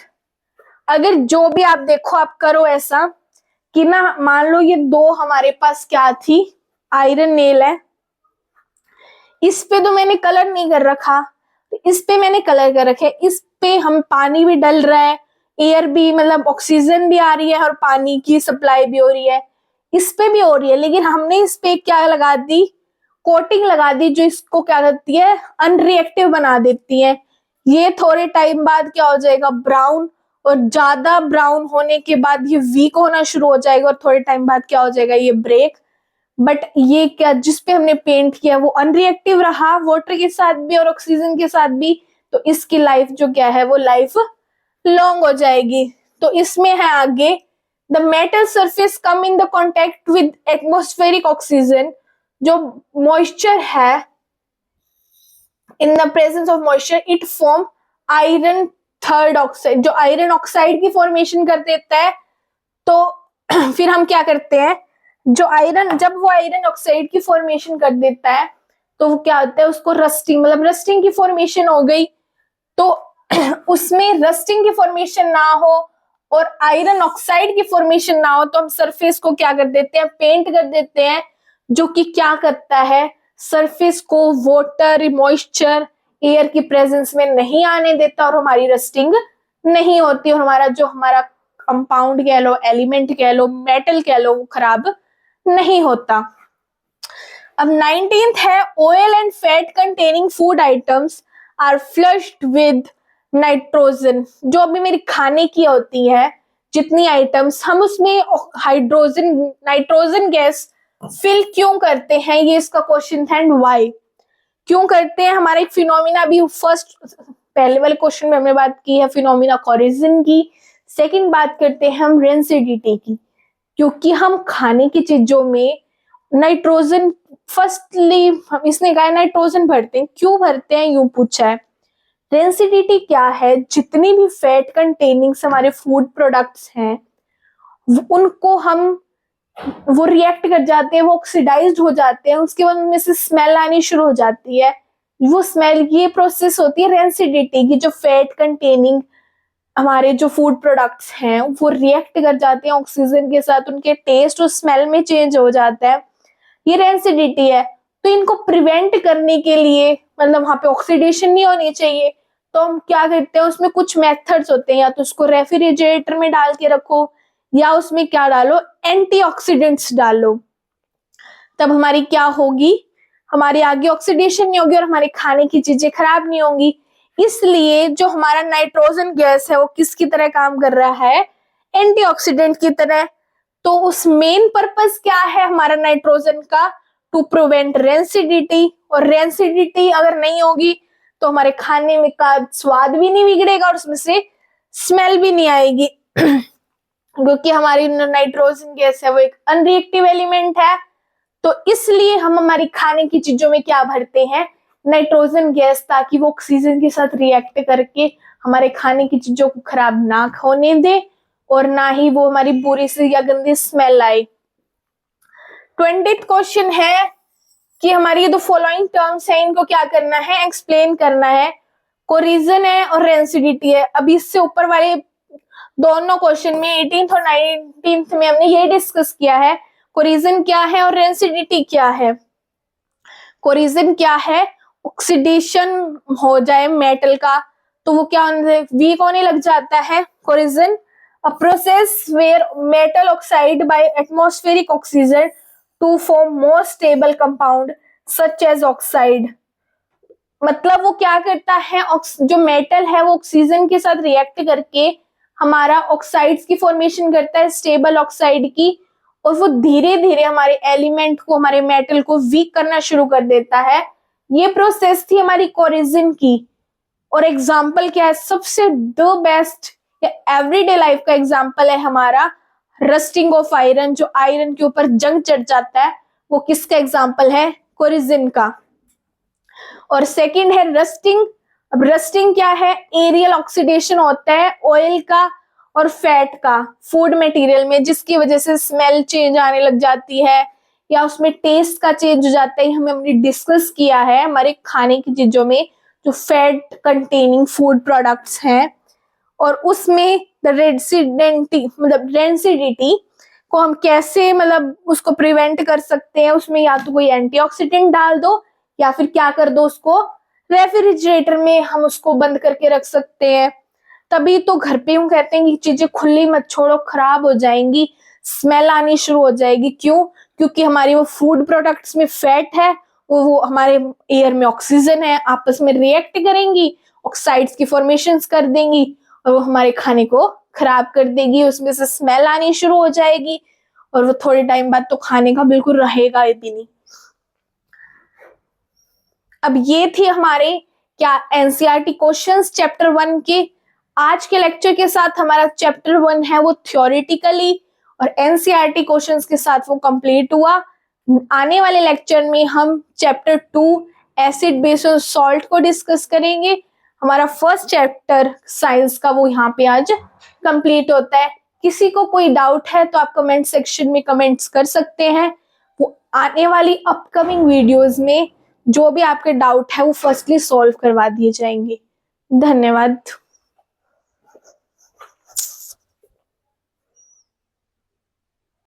अगर जो भी आप देखो आप करो ऐसा कि ना, मान लो ये दो हमारे पास क्या थी, आयरन नेल है, इस पे तो मैंने कलर नहीं कर रखा, इस पे मैंने कलर कर रखे, इस पे हम पानी भी डल रहा है, एयर भी मतलब ऑक्सीजन भी आ रही है और पानी की सप्लाई भी हो रही है, इस पे भी हो रही है, लेकिन हमने इस पे क्या लगा दी, कोटिंग लगा दी, जो इसको क्या करती है, अनरिएक्टिव बना देती है। ये थोड़े टाइम बाद क्या हो जाएगा, ब्राउन, और ज्यादा ब्राउन होने के बाद ये वीक होना शुरू हो जाएगा, और थोड़े टाइम बाद क्या हो जाएगा, ये ब्रेक। बट ये क्या जिसपे हमने पेंट किया वो अनरिएक्टिव रहा, वाटर के साथ भी और ऑक्सीजन के साथ भी, तो इसकी लाइफ जो क्या है वो लाइफ लॉन्ग हो जाएगी। तो इसमें है आगे, the metal surface come in the contact with atmospheric oxygen, जो मॉइस्चर है, in the presence of moisture it form iron third oxide, जो आयरन ऑक्साइड की फॉर्मेशन कर देता है। तो फिर हम क्या करते हैं, जो आयरन, जब वो आयरन ऑक्साइड की फॉर्मेशन कर देता है तो वो क्या होता है, उसको रस्टिंग, मतलब रस्टिंग की फॉर्मेशन हो गई। तो उसमें रस्टिंग की फॉर्मेशन ना हो और आयरन ऑक्साइड की फॉर्मेशन ना हो तो हम सरफेस को क्या कर देते हैं, पेंट कर देते हैं, जो कि क्या करता है, सरफेस को वाटर, मॉइस्चर, एयर की प्रेजेंस में नहीं आने देता और हमारी रस्टिंग नहीं होती, और हमारा जो हमारा कंपाउंड कह लो, एलिमेंट कह लो, मेटल कह लो, वो खराब नहीं होता। अब 19th है, oil and fat containing food items are flushed with nitrogen. जो अभी मेरी खाने की होती है जितनी आइटम्स, हम उसमें हाइड्रोजन नाइट्रोजन गैस फिल क्यों करते हैं, ये इसका क्वेश्चन था। एंड व्हाई, क्यों करते हैं। हमारा एक फिनोमिना भी फर्स्ट पहले वाले क्वेश्चन में हमने बात की है फिनोमिना कोरिजन की, सेकंड बात करते हैं हम रेंसिडिटी की, क्योंकि हम खाने की चीजों में नाइट्रोजन, फर्स्टली हम इसने कहा नाइट्रोजन भरते हैं, क्यों भरते हैं यूं पूछा है। रेंसिडिटी क्या है, जितनी भी फैट कंटेनिंग हमारे फूड प्रोडक्ट्स हैं उनको हम, वो रिएक्ट कर जाते हैं, वो ऑक्सीडाइज्ड हो जाते हैं, उसके बाद उनमें से स्मेल आनी शुरू हो जाती है। वो स्मेल, ये प्रोसेस होती है रेंसिडिटी की। जो फैट कंटेनिंग हमारे जो फूड प्रोडक्ट्स हैं वो रिएक्ट कर जाते हैं ऑक्सीजन के साथ, उनके टेस्ट और स्मेल में चेंज हो जाता है, ये रेंसिडिटी है। तो इनको प्रिवेंट करने के लिए, मतलब वहां पे ऑक्सीडेशन नहीं होनी चाहिए, तो हम क्या करते हैं, उसमें कुछ मेथड्स होते हैं, या तो उसको रेफ्रिजरेटर में डाल के रखो या उसमें क्या डालो, एंटीऑक्सीडेंट्स डालो, तब हमारी क्या होगी, हमारी आगे ऑक्सीडेशन नहीं होगी और हमारे खाने की चीजें खराब नहीं होंगी। इसलिए जो हमारा नाइट्रोजन गैस है वो किसकी तरह काम कर रहा है, एंटीऑक्सीडेंट की तरह। तो उस मेन पर्पस क्या है हमारा नाइट्रोजन का, टू प्रिवेंट रेंसिडिटी, और रेंसिडिटी अगर नहीं होगी तो हमारे खाने में का स्वाद भी नहीं बिगड़ेगा और उसमें से स्मेल भी नहीं आएगी क्योंकि हमारी नाइट्रोजन गैस है वो एक अनरिएक्टिव एलिमेंट है। तो इसलिए हम हमारी खाने की चीजों में क्या भरते हैं, नाइट्रोजन गैस, ताकि वो ऑक्सीजन के साथ रिएक्ट करके हमारे खाने की चीजों को खराब ना होने दे और ना ही वो हमारी बुरी सी या गंदी स्मेल आए। 20th क्वेश्चन है कि हमारी ये दो फॉलोइंग टर्म्स है, इनको क्या करना है, एक्सप्लेन करना है। कोरिजन है और रेंसिडिटी है। अभी इससे ऊपर वाले दोनों क्वेश्चन में 18th और 19th में हमने ये डिस्कस किया है कोरिजन क्या है और रेंसिडिटी क्या है। कोरिजन क्या है, ऑक्सीडेशन हो जाए मेटल का तो वो क्या वीक होने लग जाता है। Corrosion a process where metal oxide by atmospheric oxygen to form more stable compound such as oxide. मतलब वो क्या करता है, जो मेटल है वो ऑक्सीजन के साथ रिएक्ट करके हमारा ऑक्साइड्स की फॉर्मेशन करता है, स्टेबल ऑक्साइड की, और वो धीरे धीरे हमारे एलिमेंट को, हमारे मेटल को वीक करना शुरू कर देता है। ये प्रोसेस थी हमारी कोरिजन की। और एग्जाम्पल क्या है, सबसे द बेस्ट या एवरीडे लाइफ का एग्जाम्पल है हमारा रस्टिंग ऑफ आयरन, जो आयरन के ऊपर जंग चढ़ जाता है, वो किसका एग्जाम्पल है, कोरिजन का। और सेकंड है रस्टिंग। अब रस्टिंग क्या है, एरियल ऑक्सीडेशन होता है ऑयल का और फैट का फूड मटेरियल में, जिसकी वजह से स्मेल चेंज आने लग जाती है या उसमें टेस्ट का चेंज हो जाता है। हमने डिस्कस किया है हमारे खाने की चीजों में जो फैट कंटेनिंग फूड प्रोडक्ट्स हैं, और उसमें द रेंसिडिटी मतलब रेंसिडिटी को हम कैसे मतलब उसको प्रिवेंट कर सकते हैं। उसमें या तो कोई एंटीऑक्सीडेंट डाल दो या फिर क्या कर दो, उसको रेफ्रिजरेटर में हम उसको बंद करके रख सकते हैं। तभी तो घर पे हम कहते हैं कि चीजें खुली मत छोड़ो, खराब हो जाएंगी, स्मेल आनी शुरू हो जाएगी। क्यों? क्योंकि हमारी वो फूड प्रोडक्ट्स में फैट है, वो हमारे एयर में ऑक्सीजन है, आपस में रिएक्ट करेंगी, ऑक्साइड्स की फॉर्मेशंस कर देंगी और वो हमारे खाने को खराब कर देगी, उसमें से स्मेल आनी शुरू हो जाएगी और वो थोड़े टाइम बाद तो खाने का बिल्कुल रहेगा भी नहीं। अब ये थी हमारे क्या एनसीईआरटी क्वेश्चंस चैप्टर 1 के। आज के लेक्चर के साथ हमारा चैप्टर 1 है वो थ्योरेटिकली और एनसीईआरटी क्वेश्चंस के साथ वो कंप्लीट हुआ। आने वाले लेक्चर में हम चैप्टर 2 एसिड बेस और सॉल्ट को डिस्कस करेंगे। हमारा फर्स्ट चैप्टर साइंस का वो यहाँ पे आज कंप्लीट होता है। किसी को कोई डाउट है तो आप कमेंट सेक्शन में कमेंट्स कर सकते हैं। वो आने वाली अपकमिंग वीडियोस में जो भी आपके डाउट है वो फर्स्टली सॉल्व करवा दिए जाएंगे। धन्यवाद।